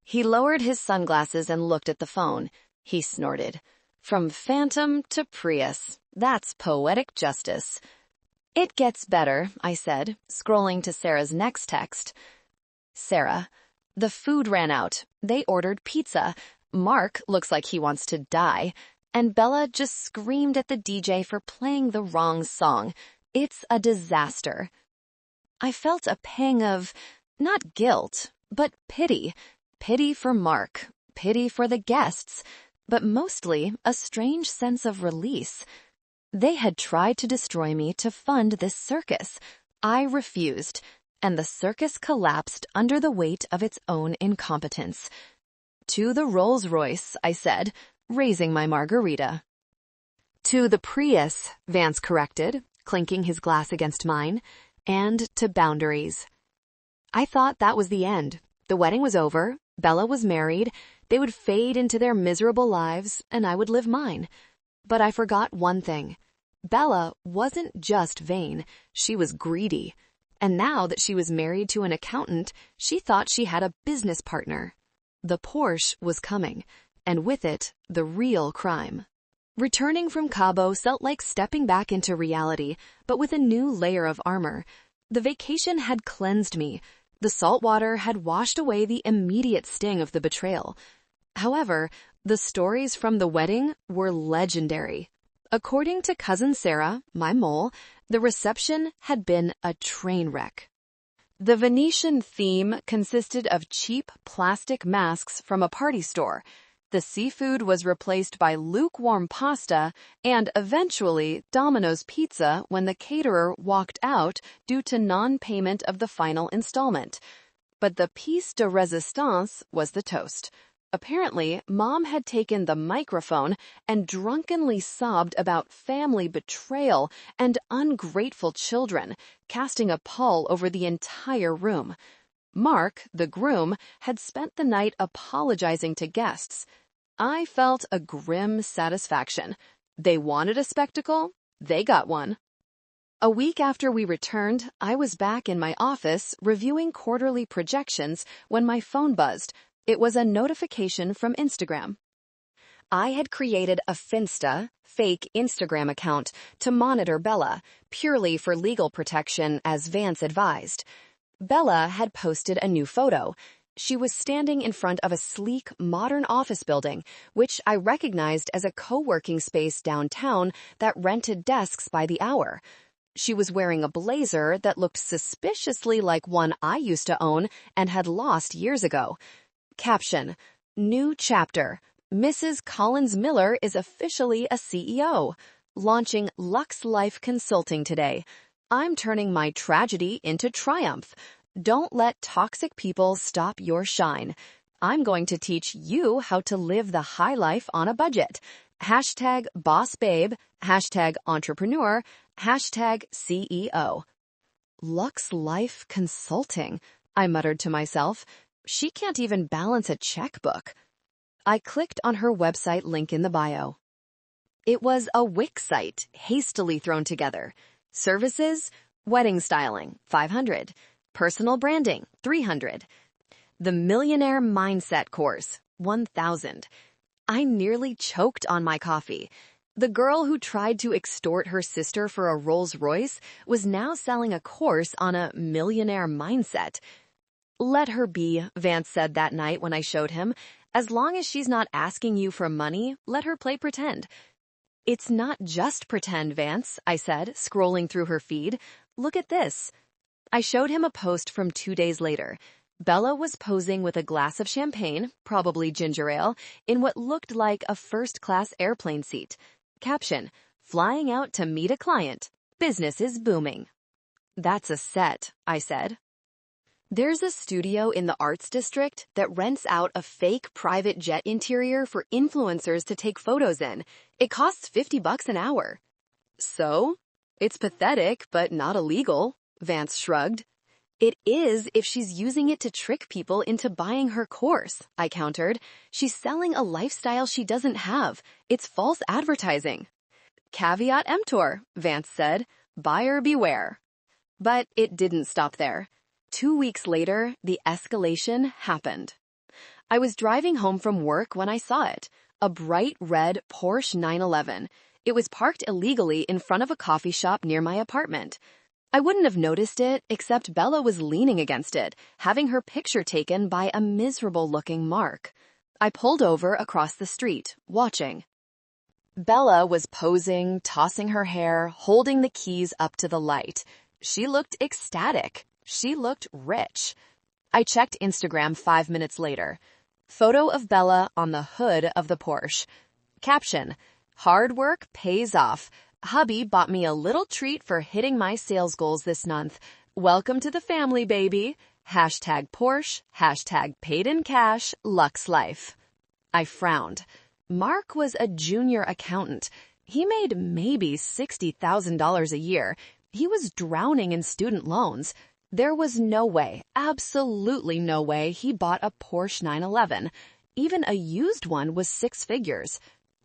He lowered his sunglasses and looked at the phone. He snorted. From Phantom to Prius. That's poetic justice. It gets better, I said, scrolling to Sarah's next text. Sarah, the food ran out. They ordered pizza. Mark looks like he wants to die. And Bella just screamed at the DJ for playing the wrong song. It's a disaster. I felt a pang of, not guilt, but pity. Pity for Mark. Pity for the guests. But mostly a strange sense of release. They had tried to destroy me to fund this circus. I refused, and the circus collapsed under the weight of its own incompetence. To the Rolls-Royce, I said, raising my margarita. To the Prius, Vance corrected, clinking his glass against mine, and to boundaries. I thought that was the end. The wedding was over, Bella was married, they would fade into their miserable lives, and I would live mine. But I forgot one thing. Bella wasn't just vain, she was greedy. And now that she was married to an accountant, she thought she had a business partner. The Porsche was coming, and with it, the real crime. Returning from Cabo felt like stepping back into reality, but with a new layer of armor. The vacation had cleansed me. The salt water had washed away the immediate sting of the betrayal. However, the stories from the wedding were legendary. According to Cousin Sarah, my mole, the reception had been a train wreck. The Venetian theme consisted of cheap plastic masks from a party store. The seafood was replaced by lukewarm pasta and eventually Domino's pizza when the caterer walked out due to non-payment of the final installment. But the piece de resistance was the toast. Apparently, Mom had taken the microphone and drunkenly sobbed about family betrayal and ungrateful children, casting a pall over the entire room. Mark, the groom, had spent the night apologizing to guests. I felt a grim satisfaction. They wanted a spectacle, they got one. A week after we returned, I was back in my office reviewing quarterly projections when my phone buzzed. It was a notification from Instagram. I had created a Finsta, fake Instagram account, to monitor Bella, purely for legal protection as Vance advised. Bella had posted a new photo. She was standing in front of a sleek, modern office building, which I recognized as a co-working space downtown that rented desks by the hour. She was wearing a blazer that looked suspiciously like one I used to own and had lost years ago. Caption: New chapter. Mrs. Collins Miller is officially a CEO. Launching Lux Life Consulting today. I'm turning my tragedy into triumph. Don't let toxic people stop your shine. I'm going to teach you how to live the high life on a budget. Hashtag boss babe, hashtag entrepreneur, hashtag CEO. Lux Life Consulting, I muttered to myself. She can't even balance a checkbook. I clicked on her website link in the bio. It was a Wix site, hastily thrown together. Services, wedding styling, $500. Personal branding, $300. The Millionaire Mindset course, $1,000. I nearly choked on my coffee. The girl who tried to extort her sister for a Rolls-Royce was now selling a course on a millionaire mindset. Let her be, Vance said that night when I showed him. As long as she's not asking you for money, let her play pretend. It's not just pretend, Vance, I said, scrolling through her feed. Look at this. I showed him a post from 2 days later. Bella was posing with a glass of champagne, probably ginger ale, in what looked like a first-class airplane seat. Caption: Flying out to meet a client. Business is booming. That's a set, I said. There's a studio in the Arts District that rents out a fake private jet interior for influencers to take photos in. It costs $50 an hour. So? It's pathetic, but not illegal, Vance shrugged. It is if she's using it to trick people into buying her course, I countered. She's selling a lifestyle she doesn't have. It's false advertising. Caveat emptor, Vance said. Buyer beware. But it didn't stop there. 2 weeks later, the escalation happened. I was driving home from work when I saw it. A bright red Porsche 911. It was parked illegally in front of a coffee shop near my apartment. I wouldn't have noticed it, except Bella was leaning against it, having her picture taken by a miserable-looking Mark. I pulled over across the street, watching. Bella was posing, tossing her hair, holding the keys up to the light. She looked ecstatic. She looked rich. I checked Instagram 5 minutes later. Photo of Bella on the hood of the Porsche. Caption: hard work pays off. Hubby bought me a little treat for hitting my sales goals this month. Welcome to the family, baby. Hashtag Porsche, hashtag paid in cash, Lux Life. I frowned. Mark was a junior accountant. He made maybe $60,000 a year. He was drowning in student loans. There was no way, absolutely no way, he bought a Porsche 911. Even a used one was 6 figures.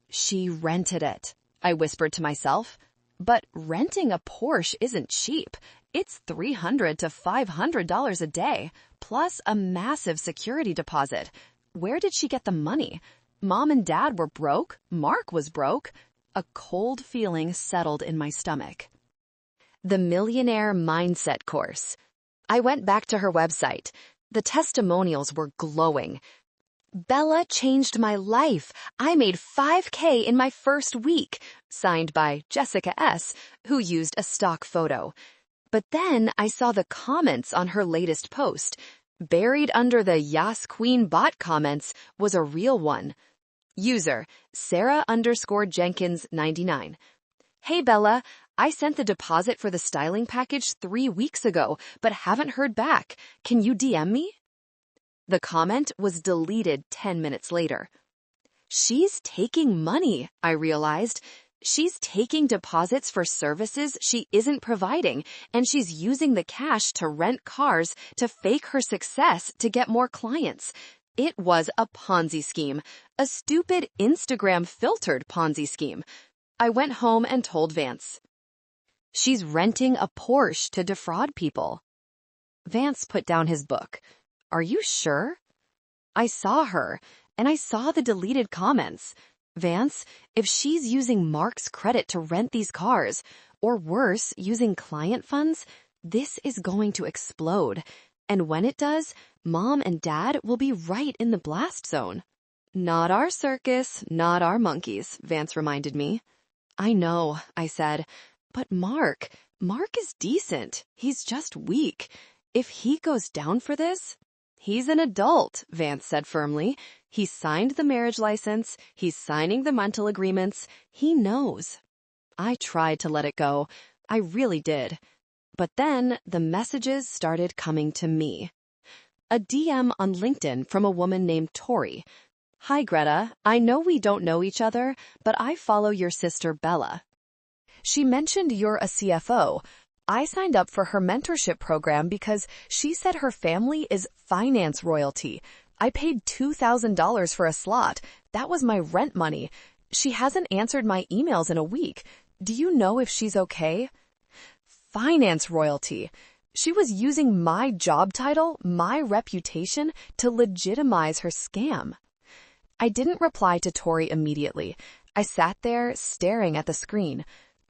She rented it, I whispered to myself. But renting a Porsche isn't cheap. It's $300 to $500 a day, plus a massive security deposit. Where did she get the money? Mom and Dad were broke. Mark was broke. A cold feeling settled in my stomach. The Millionaire Mindset Course. I went back to her website. The testimonials were glowing. Bella changed my life. I made $5,000 in my first week. Signed by Jessica S., who used a stock photo. But then I saw the comments on her latest post. Buried under the Yas Queen bot comments was a real one. User, Sarah_Jenkins99. Hey Bella, I sent the deposit for the styling package 3 weeks ago, but haven't heard back. Can you DM me? The comment was deleted 10 minutes later. She's taking money, I realized. She's taking deposits for services she isn't providing, and she's using the cash to rent cars to fake her success to get more clients. It was a Ponzi scheme, a stupid Instagram-filtered Ponzi scheme. I went home and told Vance. She's renting a Porsche to defraud people. Vance put down his book. Are you sure? I saw her, and I saw the deleted comments. Vance, if she's using Mark's credit to rent these cars, or worse, using client funds, this is going to explode. And when it does, Mom and Dad will be right in the blast zone. Not our circus, not our monkeys, Vance reminded me. I know, I said, but Mark is decent. He's just weak. If he goes down for this... He's an adult, Vance said firmly. He signed the marriage license. He's signing the rental agreements. He knows. I tried to let it go. I really did. But then the messages started coming to me. A DM on LinkedIn from a woman named Tori. Hi, Greta. I know we don't know each other, but I follow your sister Bella. She mentioned you're a CFO. I signed up for her mentorship program because she said her family is finance royalty. I paid $2,000 for a slot. That was my rent money. She hasn't answered my emails in a week. Do you know if she's okay? Finance royalty. She was using my job title, my reputation, to legitimize her scam. I didn't reply to Tori immediately. I sat there staring at the screen.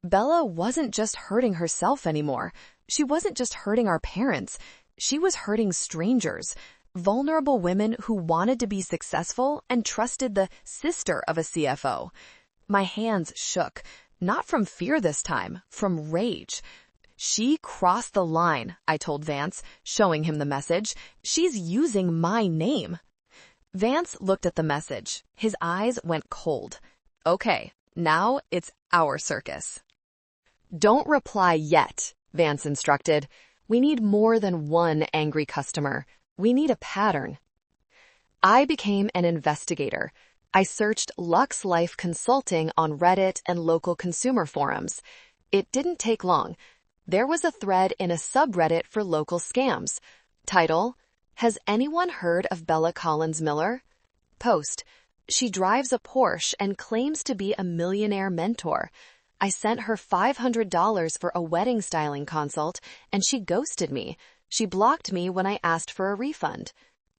Bella wasn't just hurting herself anymore. She wasn't just hurting our parents. She was hurting strangers, vulnerable women who wanted to be successful and trusted the sister of a CFO. My hands shook, not from fear this time, from rage. She crossed the line, I told Vance, showing him the message. She's using my name. Vance looked at the message. His eyes went cold. Okay, now it's our circus. Don't reply yet, Vance instructed. We need more than one angry customer. We need a pattern. I became an investigator. I searched Lux Life Consulting on Reddit and local consumer forums. It didn't take long. There was a thread in a subreddit for local scams. Title: Has anyone heard of Bella Collins Miller? Post: She drives a Porsche and claims to be a millionaire mentor. I sent her $500 for a wedding styling consult, and she ghosted me. She blocked me when I asked for a refund.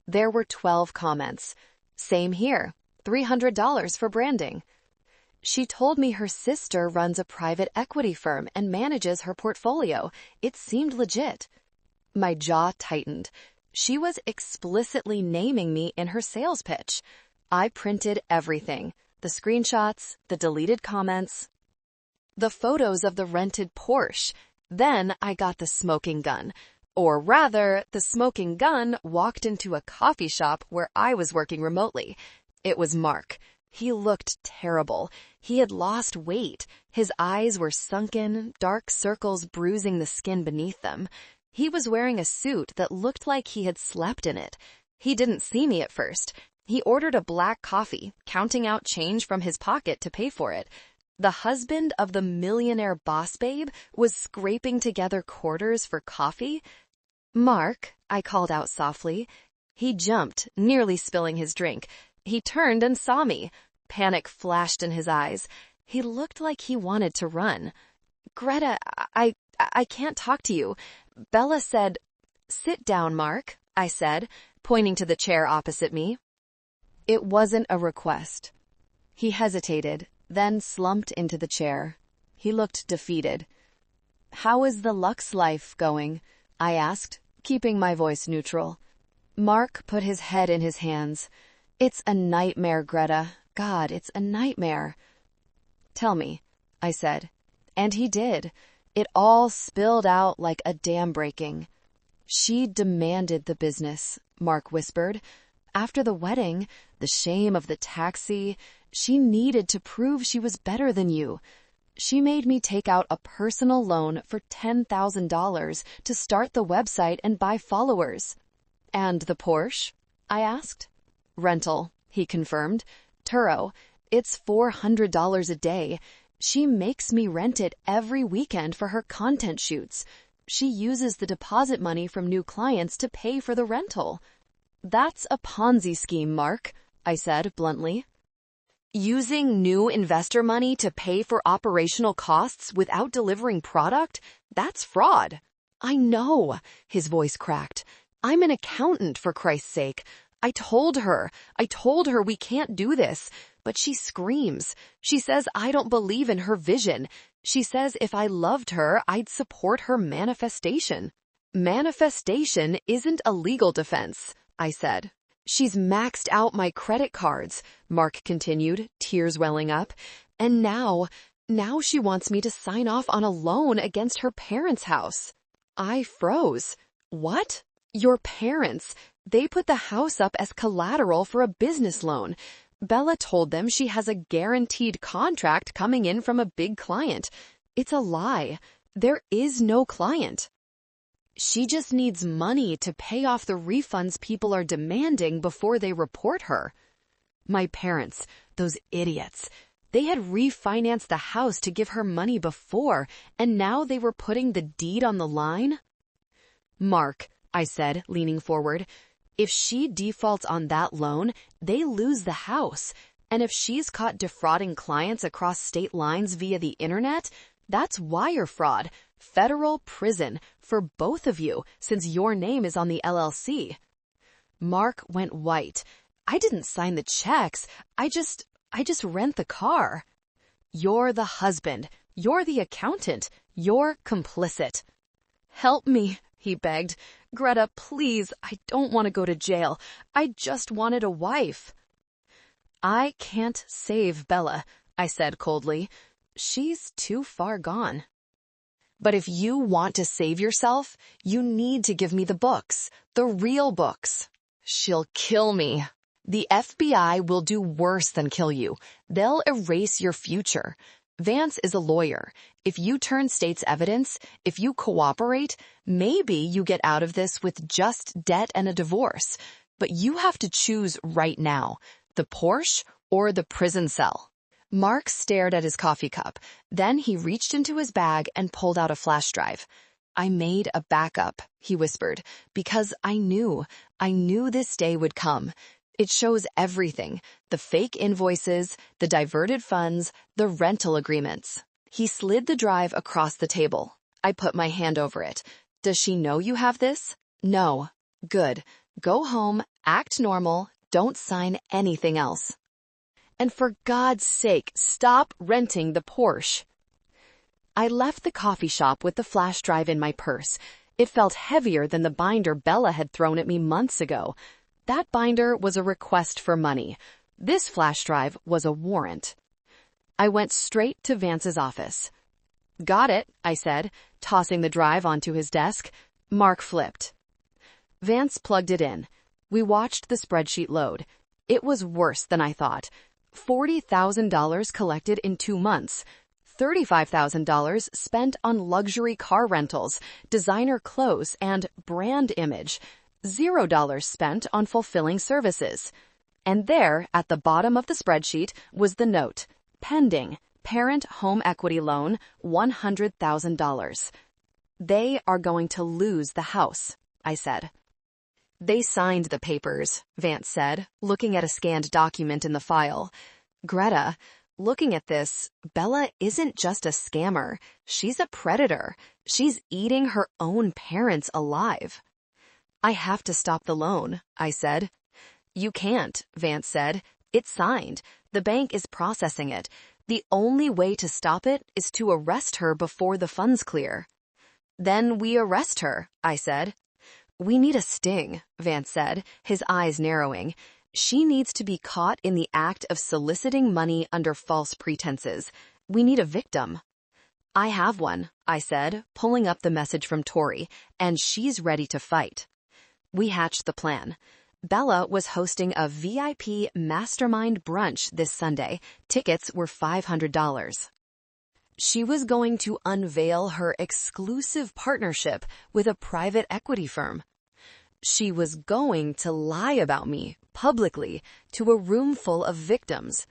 There were 12 comments. Same here. $300 for branding. She told me her sister runs a private equity firm and manages her portfolio. It seemed legit. My jaw tightened. She was explicitly naming me in her sales pitch. I printed everything. The screenshots, the deleted comments, the photos of the rented Porsche. Then I got the smoking gun. Or rather, the smoking gun walked into a coffee shop where I was working remotely. It was Mark. He looked terrible. He had lost weight. His eyes were sunken, dark circles bruising the skin beneath them. He was wearing a suit that looked like he had slept in it. He didn't see me at first. He ordered a black coffee, counting out change from his pocket to pay for it. The husband of the millionaire boss babe was scraping together quarters for coffee. "Mark," I called out softly. He jumped, nearly spilling his drink. He turned and saw me. Panic flashed in his eyes. He looked like he wanted to run. "Greta, I can't talk to you. Bella said—" "Sit down, Mark," I said, pointing to the chair opposite me. It wasn't a request. He hesitated, then slumped into the chair. He looked defeated. "How is the Lux life going?" I asked, keeping my voice neutral. Mark put his head in his hands. "It's a nightmare, Greta. God, it's a nightmare." "Tell me," I said. And he did. It all spilled out like a dam breaking. "She demanded the business," Mark whispered. "After the wedding, the shame of the taxi, she needed to prove she was better than you. She made me take out a personal loan for $10,000 to start the website and buy followers." "And the Porsche?" I asked. "Rental," he confirmed. "Turo. It's $400 a day. She makes me rent it every weekend for her content shoots. She uses the deposit money from new clients to pay for the rental." "That's a Ponzi scheme, Mark," I said bluntly. "Using new investor money to pay for operational costs without delivering product? That's fraud." "I know," his voice cracked. "I'm an accountant, for Christ's sake. I told her we can't do this, but she screams. She says I don't believe in her vision. She says if I loved her, I'd support her manifestation." "Manifestation isn't a legal defense," I said. "She's maxed out my credit cards," Mark continued, tears welling up. "And now she wants me to sign off on a loan against her parents' house." I froze. "What? Your parents? They put the house up as collateral for a business loan. Bella told them she has a guaranteed contract coming in from a big client. It's a lie. There is no client. She just needs money to pay off the refunds people are demanding before they report her." My parents, those idiots, they had refinanced the house to give her money before, and now they were putting the deed on the line? "Mark," I said, leaning forward, "if she defaults on that loan, they lose the house. And if she's caught defrauding clients across state lines via the internet, that's wire fraud, federal prison for both of you, since your name is on the LLC." Mark went white. "I didn't sign the checks. I just rent the car." "You're the husband. You're the accountant. You're complicit." "Help me," he begged. "Greta, please, I don't want to go to jail. I just wanted a wife." "I can't save Bella," I said coldly. "She's too far gone. But if you want to save yourself, you need to give me the books, the real books." "She'll kill me." "The FBI will do worse than kill you. They'll erase your future. Vance is a lawyer. If you turn state's evidence, if you cooperate, maybe you get out of this with just debt and a divorce. But you have to choose right now, the Porsche or the prison cell." Mark stared at his coffee cup. Then he reached into his bag and pulled out a flash drive. "I made a backup," he whispered, "because I knew this day would come. It shows everything, the fake invoices, the diverted funds, the rental agreements." He slid the drive across the table. I put my hand over it. "Does she know you have this?" "No." "Good. Go home, Act normal, don't sign anything else. And for God's sake, stop renting the Porsche. I left the coffee shop with the flash drive in my purse. It felt heavier than the binder Bella had thrown at me months ago. That binder was a request for money. This flash drive was a warrant. I went straight to Vance's office. "Got it," I said, tossing the drive onto his desk. Mark flipped. Vance plugged it in. We watched the spreadsheet load. It was worse than I thought. $40,000 collected in 2 months. $35,000 spent on luxury car rentals, designer clothes, and brand image. $0 spent on fulfilling services. And there, at the bottom of the spreadsheet, was the note, pending, parent home equity loan, $100,000. They are going to lose the house, I said. They signed the papers, Vance said, looking at a scanned document in the file. Greta, looking at this, Bella isn't just a scammer. She's a predator. She's eating her own parents alive. I have to stop the loan, I said. You can't, Vance said. It's signed. The bank is processing it. The only way to stop it is to arrest her before the funds clear. Then we arrest her, I said. We need a sting, Vance said, his eyes narrowing. She needs to be caught in the act of soliciting money under false pretenses. We need a victim. I have one, I said, pulling up the message from Tori, and she's ready to fight. We hatched the plan. Bella was hosting a VIP mastermind brunch this Sunday. Tickets were $500. She was going to unveil her exclusive partnership with a private equity firm. She was going to lie about me, publicly, to a room full of victims.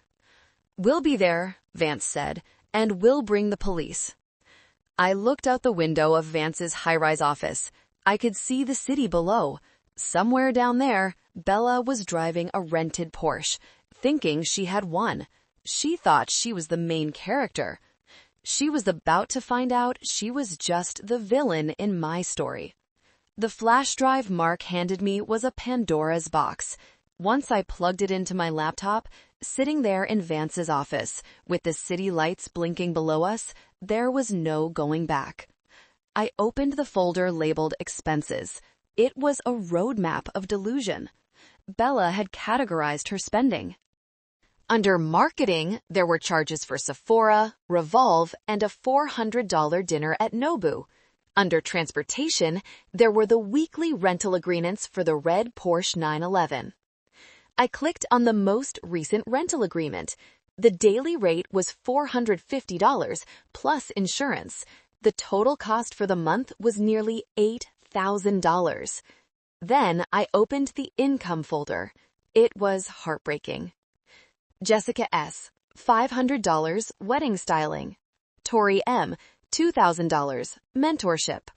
We'll be there, Vance said, and we'll bring the police. I looked out the window of Vance's high-rise office. I could see the city below. Somewhere down there, Bella was driving a rented Porsche, thinking she had won. She thought she was the main character. She was about to find out she was just the villain in my story. The flash drive Mark handed me was a Pandora's box. Once I plugged it into my laptop, sitting there in Vance's office, with the city lights blinking below us, there was no going back. I opened the folder labeled Expenses. It was a roadmap of delusion. Bella had categorized her spending. Under marketing, there were charges for Sephora, Revolve, and a $400 dinner at Nobu. Under transportation, there were the weekly rental agreements for the red Porsche 911. I clicked on the most recent rental agreement. The daily rate was $450 plus insurance. The total cost for the month was nearly $8,000. Then I opened the income folder. It was heartbreaking. Jessica S., $500 wedding styling. Tori M., $2,000 mentorship.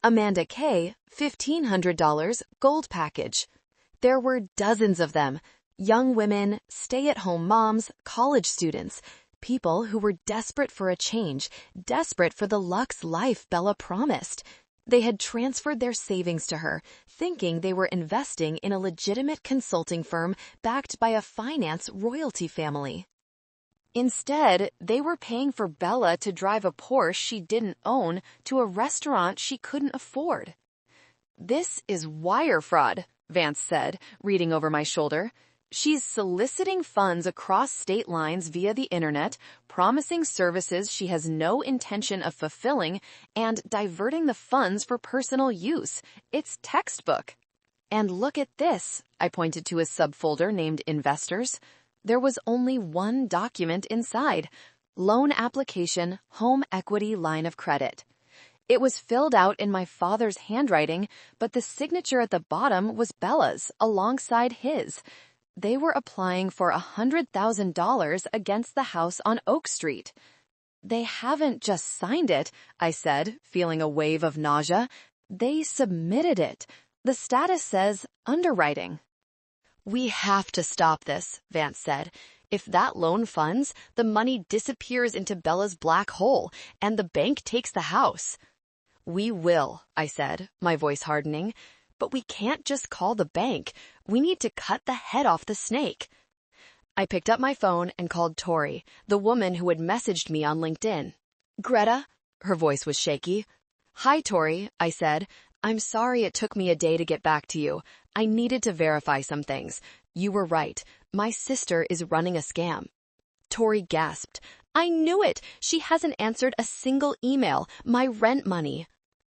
Amanda K., $1,500 gold package. There were dozens of them. Young women, stay-at-home moms, college students, people who were desperate for a change, desperate for the luxe life Bella promised. They had transferred their savings to her, thinking they were investing in a legitimate consulting firm backed by a finance royalty family. Instead, they were paying for Bella to drive a Porsche she didn't own to a restaurant she couldn't afford. This is wire fraud, Vance said, reading over my shoulder. She's soliciting funds across state lines via the internet, promising services she has no intention of fulfilling, and diverting the funds for personal use. It's textbook. And look at this, I pointed to a subfolder named Investors. There was only one document inside, loan application, home equity line of credit. It was filled out in my father's handwriting, but the signature at the bottom was Bella's alongside his. They were applying for $100,000 against the house on Oak Street. They haven't just signed it, I said, feeling a wave of nausea. They submitted it. The status says underwriting. We have to stop this, Vance said. If that loan funds, the money disappears into Bella's black hole, and the bank takes the house. We will, I said, my voice hardening. But we can't just call the bank. We need to cut the head off the snake. I picked up my phone and called Tori, the woman who had messaged me on LinkedIn. Greta? Her voice was shaky. Hi, Tori, I said. I'm sorry it took me a day to get back to you. I needed to verify some things. You were right. My sister is running a scam. Tori gasped. I knew it. She hasn't answered a single email. My rent money.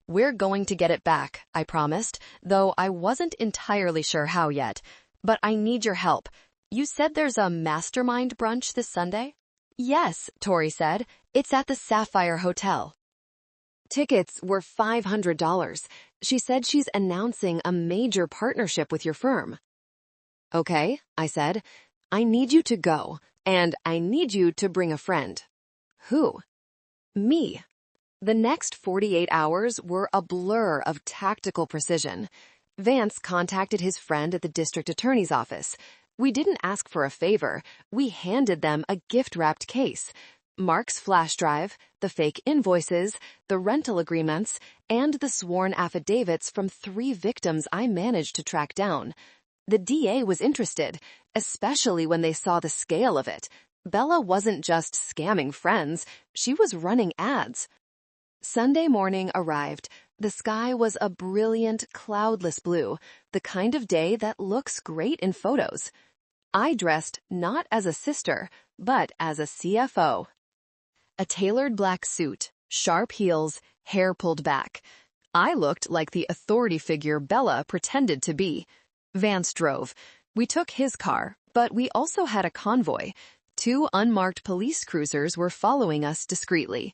We're going to get it back, I promised, though I wasn't entirely sure how yet. But I need your help. You said there's a mastermind brunch this Sunday? Yes, Tori said. It's at the Sapphire Hotel. Tickets were $500. She said she's announcing a major partnership with your firm. Okay, I said. I need you to go, and I need you to bring a friend. Who? Me. The next 48 hours were a blur of tactical precision. Vance contacted his friend at the district attorney's office. We didn't ask for a favor. We handed them a gift-wrapped case. Mark's flash drive, the fake invoices, the rental agreements, and the sworn affidavits from 3 victims I managed to track down. The DA was interested, especially when they saw the scale of it. Bella wasn't just scamming friends, she was running ads. Sunday morning arrived. The sky was a brilliant, cloudless blue, the kind of day that looks great in photos. I dressed not as a sister, but as a CFO. A tailored black suit, sharp heels, hair pulled back. I looked like the authority figure Bella pretended to be. Vance drove. We took his car, but we also had a convoy. 2 unmarked police cruisers were following us discreetly.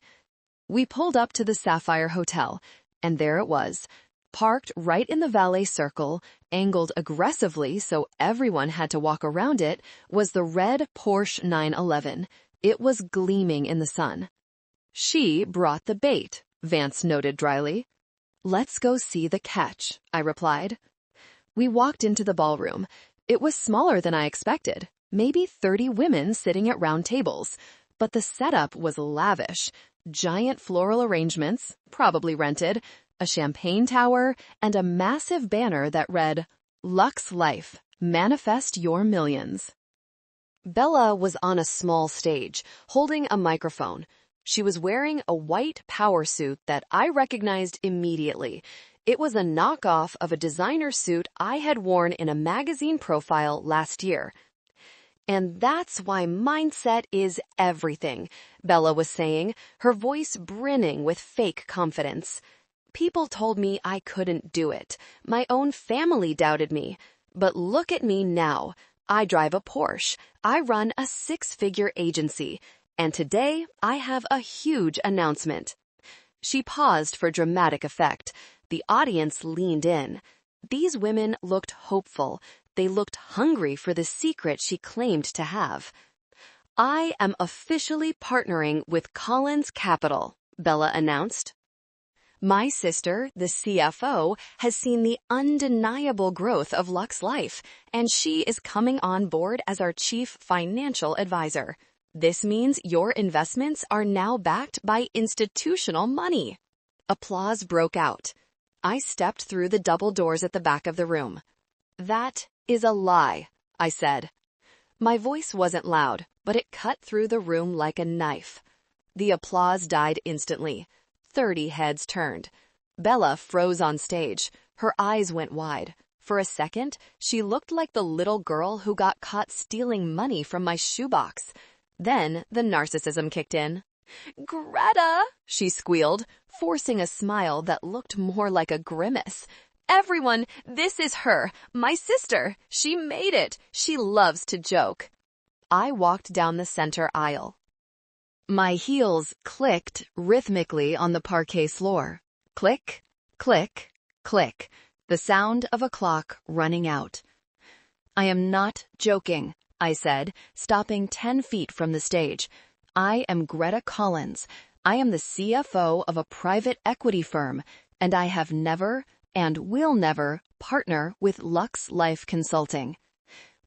We pulled up to the Sapphire Hotel, and there it was. Parked right in the valet circle, angled aggressively so everyone had to walk around it, was the red Porsche 911. It was gleaming in the sun. She brought the bait, Vance noted dryly. Let's go see the catch, I replied. We walked into the ballroom. It was smaller than I expected, maybe 30 women sitting at round tables. But the setup was lavish. Giant floral arrangements, probably rented, a champagne tower, and a massive banner that read, Lux Life, manifest your millions. Bella was on a small stage, holding a microphone. She was wearing a white power suit that I recognized immediately. It was a knockoff of a designer suit I had worn in a magazine profile last year. And that's why mindset is everything, Bella was saying, her voice brimming with fake confidence. People told me I couldn't do it. My own family doubted me. But look at me now. I drive a Porsche. I run a 6-figure agency. And today, I have a huge announcement. She paused for dramatic effect. The audience leaned in. These women looked hopeful. They looked hungry for the secret she claimed to have. I am officially partnering with Collins Capital, Bella announced. My sister, the CFO, has seen the undeniable growth of Lux Life, and she is coming on board as our chief financial advisor. This means your investments are now backed by institutional money. Applause broke out. I stepped through the double doors at the back of the room. That is a lie, I said. My voice wasn't loud, but it cut through the room like a knife. The applause died instantly. 30 heads turned. Bella froze on stage. Her eyes went wide. For a second, she looked like the little girl who got caught stealing money from my shoebox. Then the narcissism kicked in. Greta, she squealed, forcing a smile that looked more like a grimace. Everyone, this is her, my sister. She made it. She loves to joke. I walked down the center aisle. My heels clicked rhythmically on the parquet floor. Click, click, click. The sound of a clock running out. I am not joking, I said, stopping 10 feet from the stage. I am Greta Collins. I am the CFO of a private equity firm, and I have never and will never partner with Lux Life Consulting.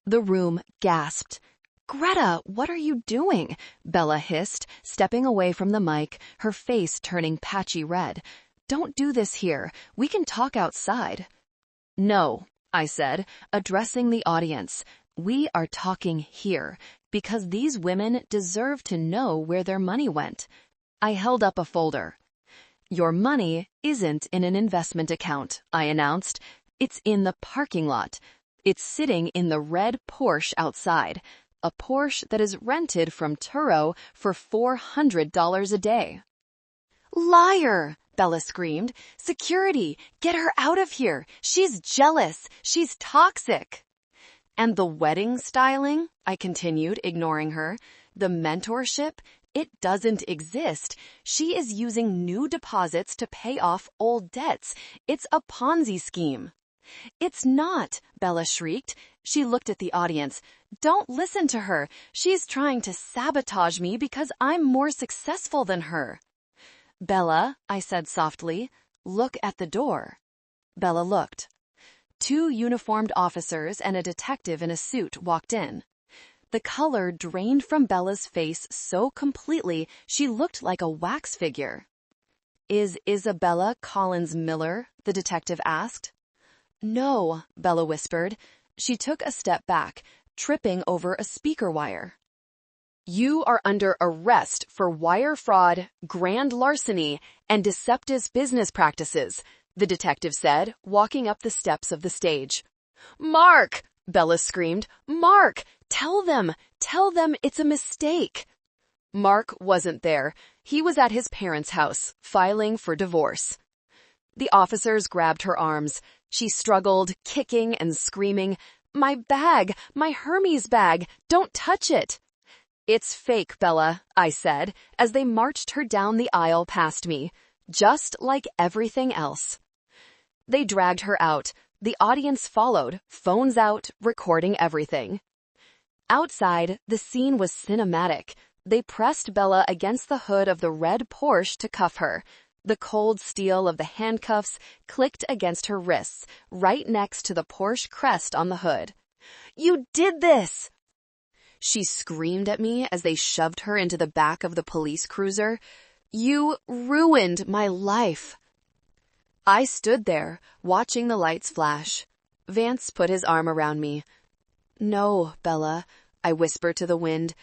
The room gasped. Greta, what are you doing? Bella hissed, stepping away from the mic, her face turning patchy red. Don't do this here. We can talk outside. No, I said, addressing the audience. We are talking here, because these women deserve to know where their money went. I held up a folder. Your money isn't in an investment account, I announced. It's in the parking lot. It's sitting in the red Porsche outside, a Porsche that is rented from Turo for $400 a day. Liar! Bella screamed. Security! Get her out of here! She's jealous! She's toxic! And the wedding styling? I continued, ignoring her. The mentorship? It doesn't exist. She is using new deposits to pay off old debts. It's a Ponzi scheme. It's not, Bella shrieked. She looked at the audience. Don't listen to her. She's trying to sabotage me because I'm more successful than her. Bella, I said softly, look at the door. Bella looked. 2 uniformed officers and a detective in a suit walked in. The color drained from Bella's face so completely she looked like a wax figure. Is Isabella Collins Miller? The detective asked. No, Bella whispered. She took a step back, tripping over a speaker wire. You are under arrest for wire fraud, grand larceny, and deceptive business practices, the detective said, walking up the steps of the stage. Mark! Bella screamed. Mark! Tell them it's a mistake. Mark wasn't there. He was at his parents' house, filing for divorce. The officers grabbed her arms. She struggled, kicking and screaming. My bag! My Hermes bag! Don't touch it! It's fake, Bella, I said, as they marched her down the aisle past me, just like everything else. They dragged her out. The audience followed, phones out, recording everything. Outside, the scene was cinematic. They pressed Bella against the hood of the red Porsche to cuff her. The cold steel of the handcuffs clicked against her wrists, right next to the Porsche crest on the hood. You did this! She screamed at me as they shoved her into the back of the police cruiser. You ruined my life. I stood there, watching the lights flash. Vance put his arm around me. No, Bella, I whispered to the wind.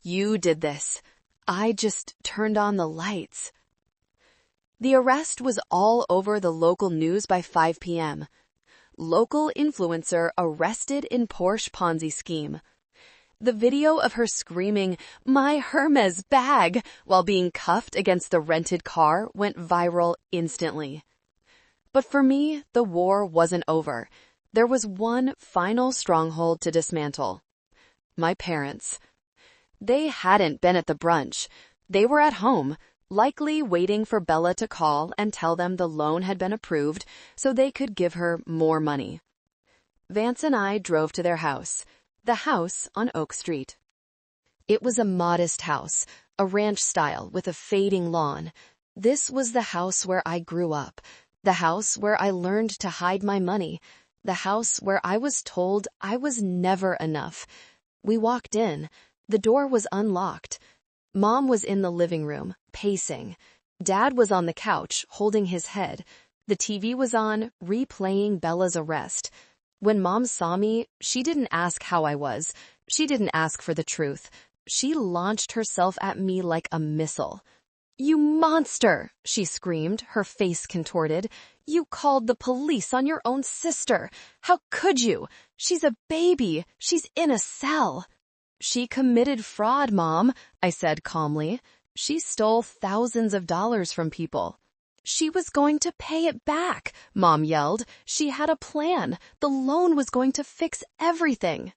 You did this. I just turned on the lights. The arrest was all over the local news by 5 p.m. Local influencer arrested in Porsche Ponzi scheme. The video of her screaming, my Hermes bag, while being cuffed against the rented car went viral instantly. But for me, the war wasn't over. There was one final stronghold to dismantle. My parents. They hadn't been at the brunch. They were at home, likely waiting for Bella to call and tell them the loan had been approved so they could give her more money. Vance and I drove to their house, the house on Oak Street. It was a modest house, a ranch style with a fading lawn. This was the house where I grew up, the house where I learned to hide my money, the house where I was told I was never enough. We walked in. The door was unlocked. Mom was in the living room, pacing. Dad was on the couch, holding his head. The TV was on, replaying Bella's arrest. When Mom saw me, she didn't ask how I was. She didn't ask for the truth. She launched herself at me like a missile. You monster, she screamed, her face contorted. You called the police on your own sister. How could you? She's a baby. She's in a cell. She committed fraud, Mom, I said calmly. She stole thousands of dollars from people. She was going to pay it back, Mom yelled. She had a plan. The loan was going to fix everything.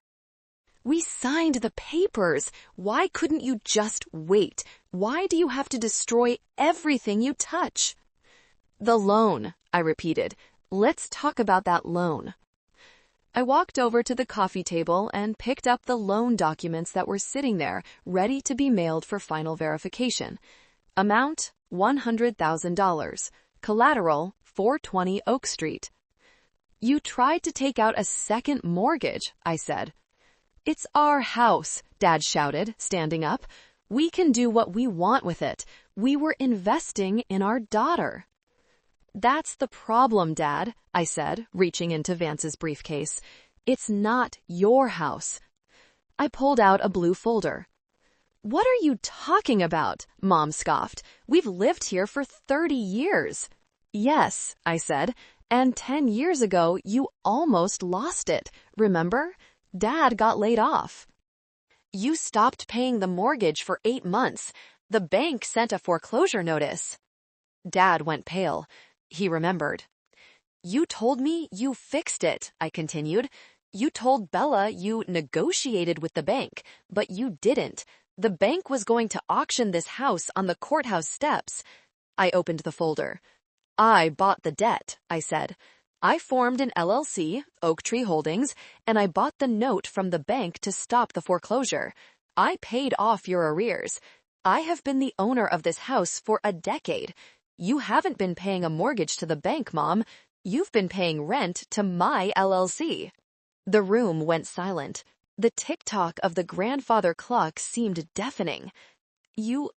We signed the papers. Why couldn't you just wait? Why do you have to destroy everything you touch? The loan, I repeated. Let's talk about that loan. I walked over to the coffee table and picked up the loan documents that were sitting there, ready to be mailed for final verification. Amount, $100,000. Collateral, 420 Oak Street. You tried to take out a second mortgage, I said. It's our house, Dad shouted, standing up. We can do what we want with it. We were investing in our daughter. That's the problem, Dad, I said, reaching into Vance's briefcase. It's not your house. I pulled out a blue folder. What are you talking about? Mom scoffed. We've lived here for 30 years. Yes, I said, and 10 years ago you almost lost it, remember? Dad got laid off. You stopped paying the mortgage for 8 months. The bank sent a foreclosure notice. Dad went pale. He remembered. You told me you fixed it, I continued. You told Bella you negotiated with the bank, but you didn't. The bank was going to auction this house on the courthouse steps. I opened the folder. I bought the debt, I said. I formed an LLC, Oak Tree Holdings, and I bought the note from the bank to stop the foreclosure. I paid off your arrears. I have been the owner of this house for a decade. You haven't been paying a mortgage to the bank, Mom. You've been paying rent to my LLC. The room went silent. The tick-tock of the grandfather clock seemed deafening. You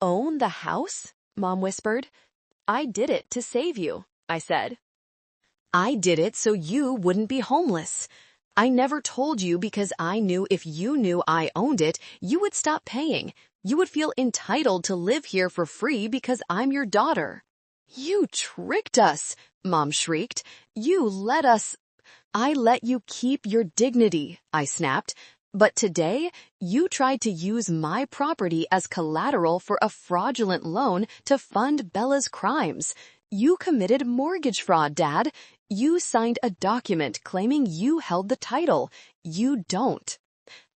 own the house? Mom whispered. I did it to save you, I said. I did it so you wouldn't be homeless. I never told you because I knew if you knew I owned it, you would stop paying. You would feel entitled to live here for free because I'm your daughter. You tricked us, Mom shrieked. I let you keep your dignity, I snapped. But today, you tried to use my property as collateral for a fraudulent loan to fund Bella's crimes. You committed mortgage fraud, Dad. You signed a document claiming you held the title. You don't.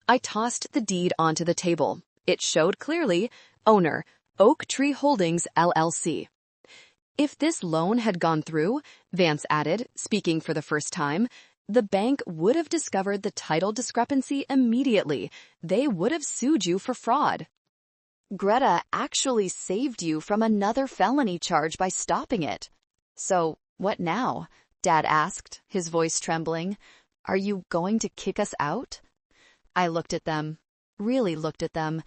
I tossed the deed onto the table. It showed clearly, owner, Oak Tree Holdings, LLC. If this loan had gone through, Vance added, speaking for the first time, the bank would have discovered the title discrepancy immediately. They would have sued you for fraud. Greta actually saved you from another felony charge by stopping it. So, what now? Dad asked, his voice trembling. Are you going to kick us out? I looked at them, really looked at them.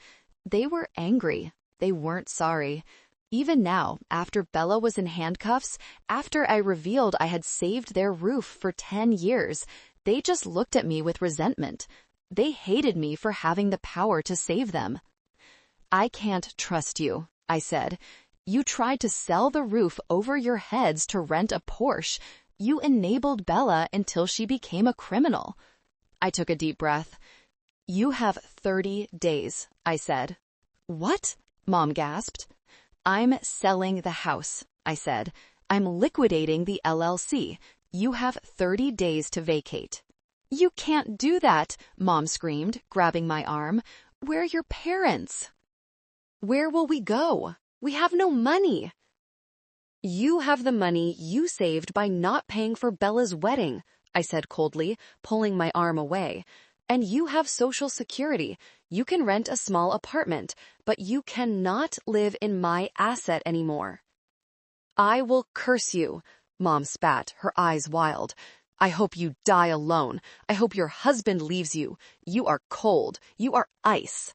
They were angry. They weren't sorry. Even now, after Bella was in handcuffs, after I revealed I had saved their roof for 10 years, they just looked at me with resentment. They hated me for having the power to save them. I can't trust you, I said. You tried to sell the roof over your heads to rent a Porsche. You enabled Bella until she became a criminal. I took a deep breath. You have 30 days, I said. What? Mom gasped. I'm selling the house, I said. I'm liquidating the LLC. You have 30 days to vacate. You can't do that, Mom screamed, grabbing my arm. We're your parents. Where will we go? We have no money. You have the money you saved by not paying for Bella's wedding, I said coldly, pulling my arm away. And you have Social Security. You can rent a small apartment, but you cannot live in my asset anymore. I will curse you, Mom spat, her eyes wild. I hope you die alone. I hope your husband leaves you. You are cold. You are ice.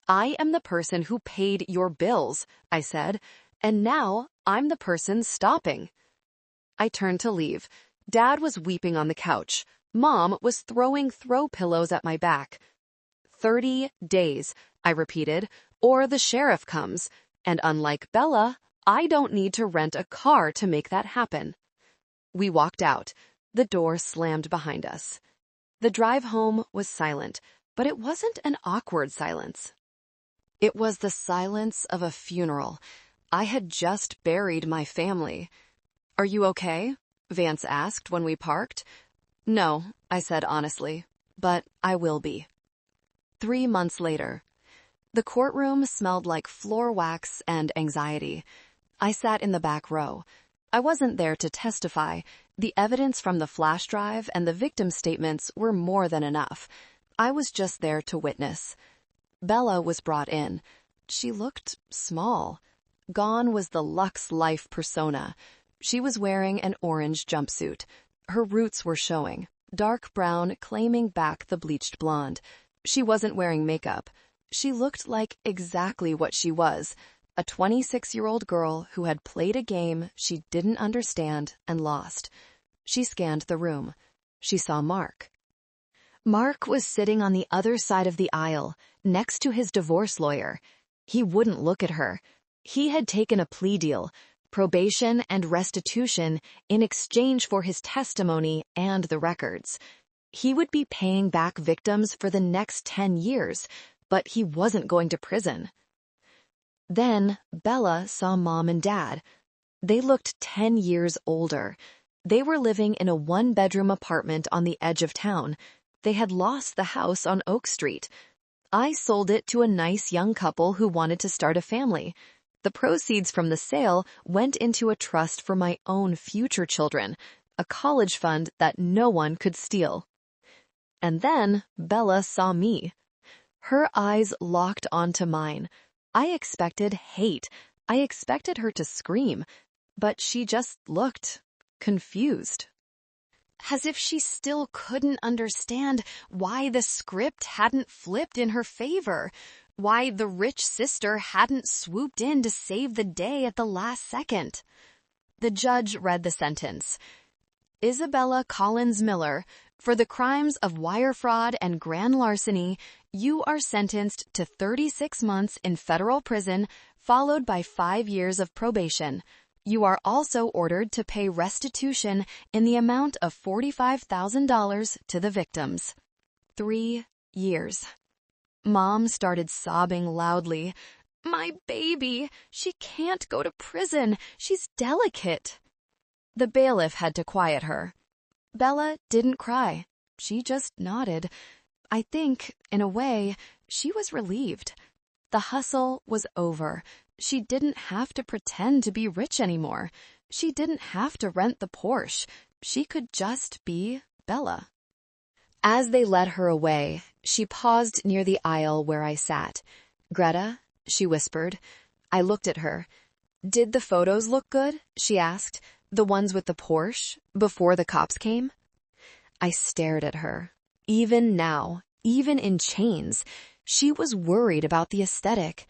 I am the person who paid your bills, I said, and now I'm the person stopping. I turned to leave. Dad was weeping on the couch. Mom was throwing throw pillows at my back. 30 days, I repeated, or the sheriff comes. And unlike Bella, I don't need to rent a car to make that happen. We walked out. The door slammed behind us. The drive home was silent, but it wasn't an awkward silence. It was the silence of a funeral. I had just buried my family. Are you okay? Vance asked when we parked. No, I said honestly, but I will be. 3 months later. The courtroom smelled like floor wax and anxiety. I sat in the back row. I wasn't there to testify. The evidence from the flash drive and the victim statements were more than enough. I was just there to witness. Bella was brought in. She looked small. Gone was the Lux Life persona. She was wearing an orange jumpsuit. Her roots were showing, dark brown claiming back the bleached blonde. She wasn't wearing makeup. She looked like exactly what she was, a 26-year-old girl who had played a game she didn't understand and lost. She scanned the room. She saw Mark. Mark was sitting on the other side of the aisle, next to his divorce lawyer. He wouldn't look at her. He had taken a plea deal, probation and restitution, in exchange for his testimony and the records. He would be paying back victims for the next 10 years, but he wasn't going to prison. Then Bella saw Mom and Dad. They looked 10 years older. They were living in a one-bedroom apartment on the edge of town. They had lost the house on Oak Street. I sold it to a nice young couple who wanted to start a family. The proceeds from the sale went into a trust for my own future children, a college fund that no one could steal. And then Bella saw me. Her eyes locked onto mine. I expected hate. I expected her to scream, but she just looked confused. As if she still couldn't understand why the script hadn't flipped in her favor, why the rich sister hadn't swooped in to save the day at the last second. The judge read the sentence. Isabella Collins Miller, for the crimes of wire fraud and grand larceny, you are sentenced to 36 months in federal prison, followed by 5 years of probation. You are also ordered to pay restitution in the amount of $45,000 to the victims. 3 years. Mom started sobbing loudly. My baby! She can't go to prison. She's delicate. The bailiff had to quiet her. Bella didn't cry. She just nodded. I think, in a way, she was relieved. The hustle was over. She didn't have to pretend to be rich anymore. She didn't have to rent the Porsche. She could just be Bella. As they led her away, she paused near the aisle where I sat. Greta, she whispered. I looked at her. Did the photos look good? She asked. The ones with the Porsche, before the cops came? I stared at her. Even now, even in chains, she was worried about the aesthetic.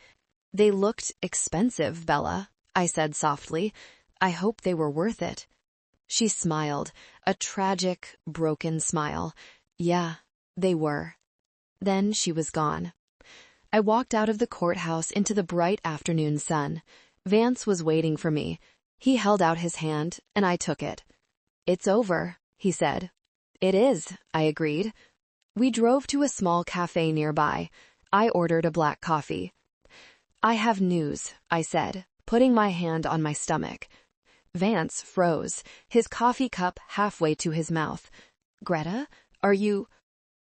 They looked expensive, Bella, I said softly. I hope they were worth it. She smiled, a tragic, broken smile. Yeah, they were. Then she was gone. I walked out of the courthouse into the bright afternoon sun. Vance was waiting for me. He held out his hand, and I took it. It's over, he said. It is, I agreed. We drove to a small cafe nearby. I ordered a black coffee. I have news, I said, putting my hand on my stomach. Vance froze, his coffee cup halfway to his mouth. Greta, are you...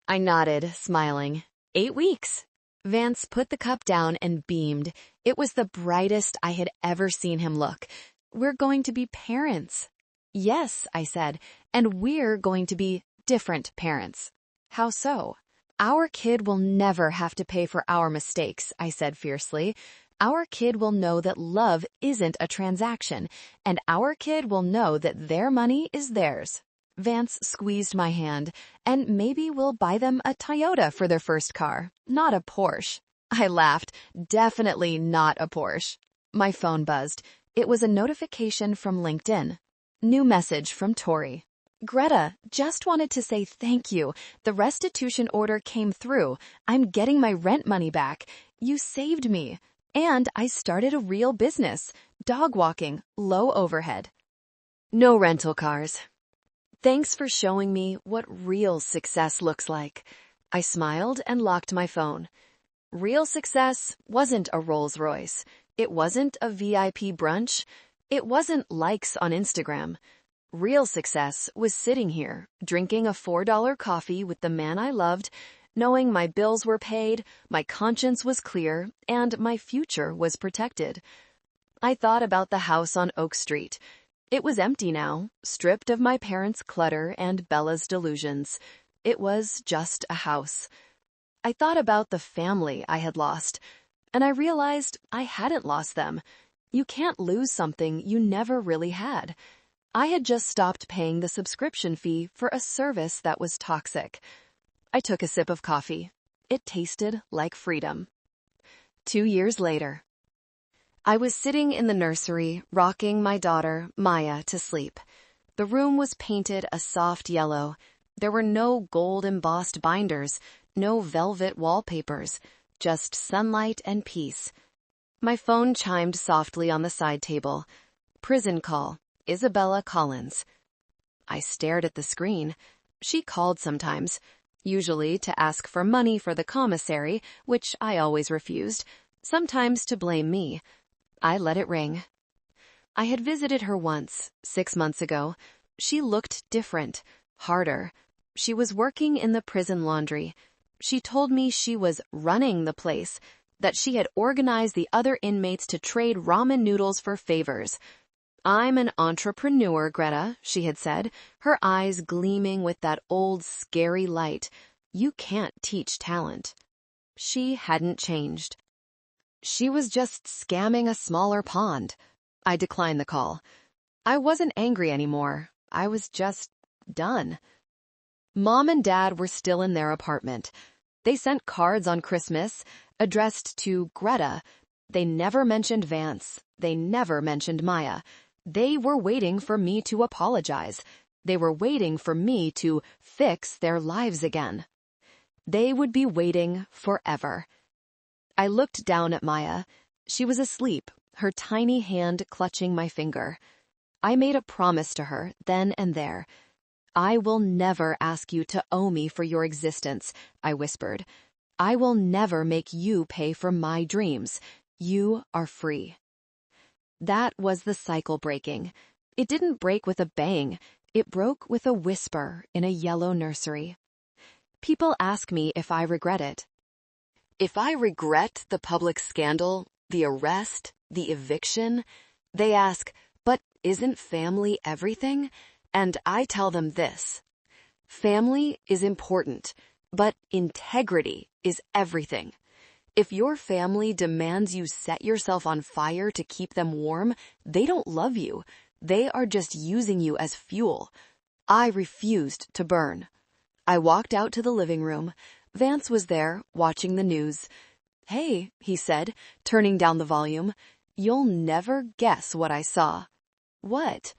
I nodded, smiling. 8 weeks. Vance put the cup down and beamed. It was the brightest I had ever seen him look. We're going to be parents. Yes, I said, and we're going to be different parents. How so? Our kid will never have to pay for our mistakes, I said fiercely. Our kid will know that love isn't a transaction, and our kid will know that their money is theirs. Vance squeezed my hand, and maybe we'll buy them a Toyota for their first car, not a Porsche. I laughed. Definitely not a Porsche. My phone buzzed. It was a notification from LinkedIn. New message from Tori. Greta, just wanted to say thank you. The restitution order came through. I'm getting my rent money back. You saved me. And I started a real business. Dog walking, low overhead. No rental cars. Thanks for showing me what real success looks like. I smiled and locked my phone. Real success wasn't a Rolls-Royce. It wasn't a VIP brunch. It wasn't likes on Instagram. Real success was sitting here, drinking a $4 coffee with the man I loved, knowing my bills were paid, my conscience was clear, and my future was protected. I thought about the house on Oak Street. It was empty now, stripped of my parents' clutter and Bella's delusions. It was just a house. I thought about the family I had lost, and I realized I hadn't lost them. You can't lose something you never really had. I had just stopped paying the subscription fee for a service that was toxic. I took a sip of coffee. It tasted like freedom. 2 years later. I was sitting in the nursery, rocking my daughter, Maya, to sleep. The room was painted a soft yellow. There were no gold-embossed binders, no velvet wallpapers, just sunlight and peace. My phone chimed softly on the side table. Prison call. Isabella Collins. I stared at the screen. She called sometimes, usually to ask for money for the commissary, which I always refused, sometimes to blame me. I let it ring. I had visited her once, 6 months ago. She looked different, harder. She was working in the prison laundry. She told me she was running the place, that she had organized the other inmates to trade ramen noodles for favors. "I'm an entrepreneur, Greta," she had said, her eyes gleaming with that old scary light. "You can't teach talent." She hadn't changed. She was just scamming a smaller pond. I declined the call. I wasn't angry anymore. I was just done. Mom and Dad were still in their apartment. They sent cards on Christmas, addressed to Greta. They never mentioned Vance. They never mentioned Maya. They were waiting for me to apologize. They were waiting for me to fix their lives again. They would be waiting forever. I looked down at Maya. She was asleep, her tiny hand clutching my finger. I made a promise to her then and there. "I will never ask you to owe me for your existence," I whispered. "I will never make you pay for my dreams. You are free." That was the cycle breaking. It didn't break with a bang. It broke with a whisper in a yellow nursery. People ask me if I regret it. If I regret the public scandal, the arrest, the eviction, they ask, "But isn't family everything?" And I tell them this: family is important, but integrity is everything. If your family demands you set yourself on fire to keep them warm, they don't love you. They are just using you as fuel. I refused to burn. I walked out to the living room. Vance was there, watching the news. "Hey," he said, turning down the volume, "you'll never guess what I saw." "What?"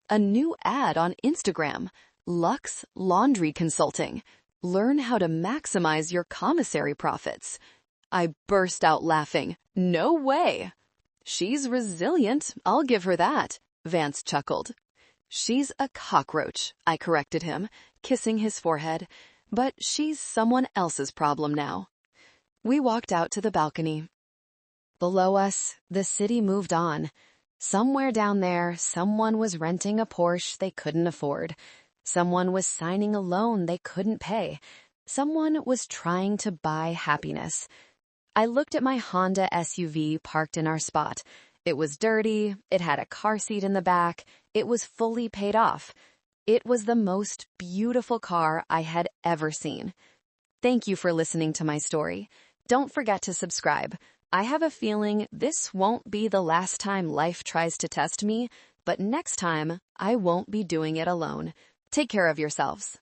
"A new ad on Instagram. Luxe Laundry Consulting. Learn how to maximize your commissary profits." I burst out laughing. "No way." "She's resilient, I'll give her that," Vance chuckled. "She's a cockroach," I corrected him, kissing his forehead. "But she's someone else's problem now." We walked out to the balcony. Below us, the city moved on. Somewhere down there, someone was renting a Porsche they couldn't afford. Someone was signing a loan they couldn't pay. Someone was trying to buy happiness. I looked at my Honda SUV parked in our spot. It was dirty, it had a car seat in the back, it was fully paid off. It was the most beautiful car I had ever seen. Thank you for listening to my story. Don't forget to subscribe. I have a feeling this won't be the last time life tries to test me, but next time I won't be doing it alone. Take care of yourselves.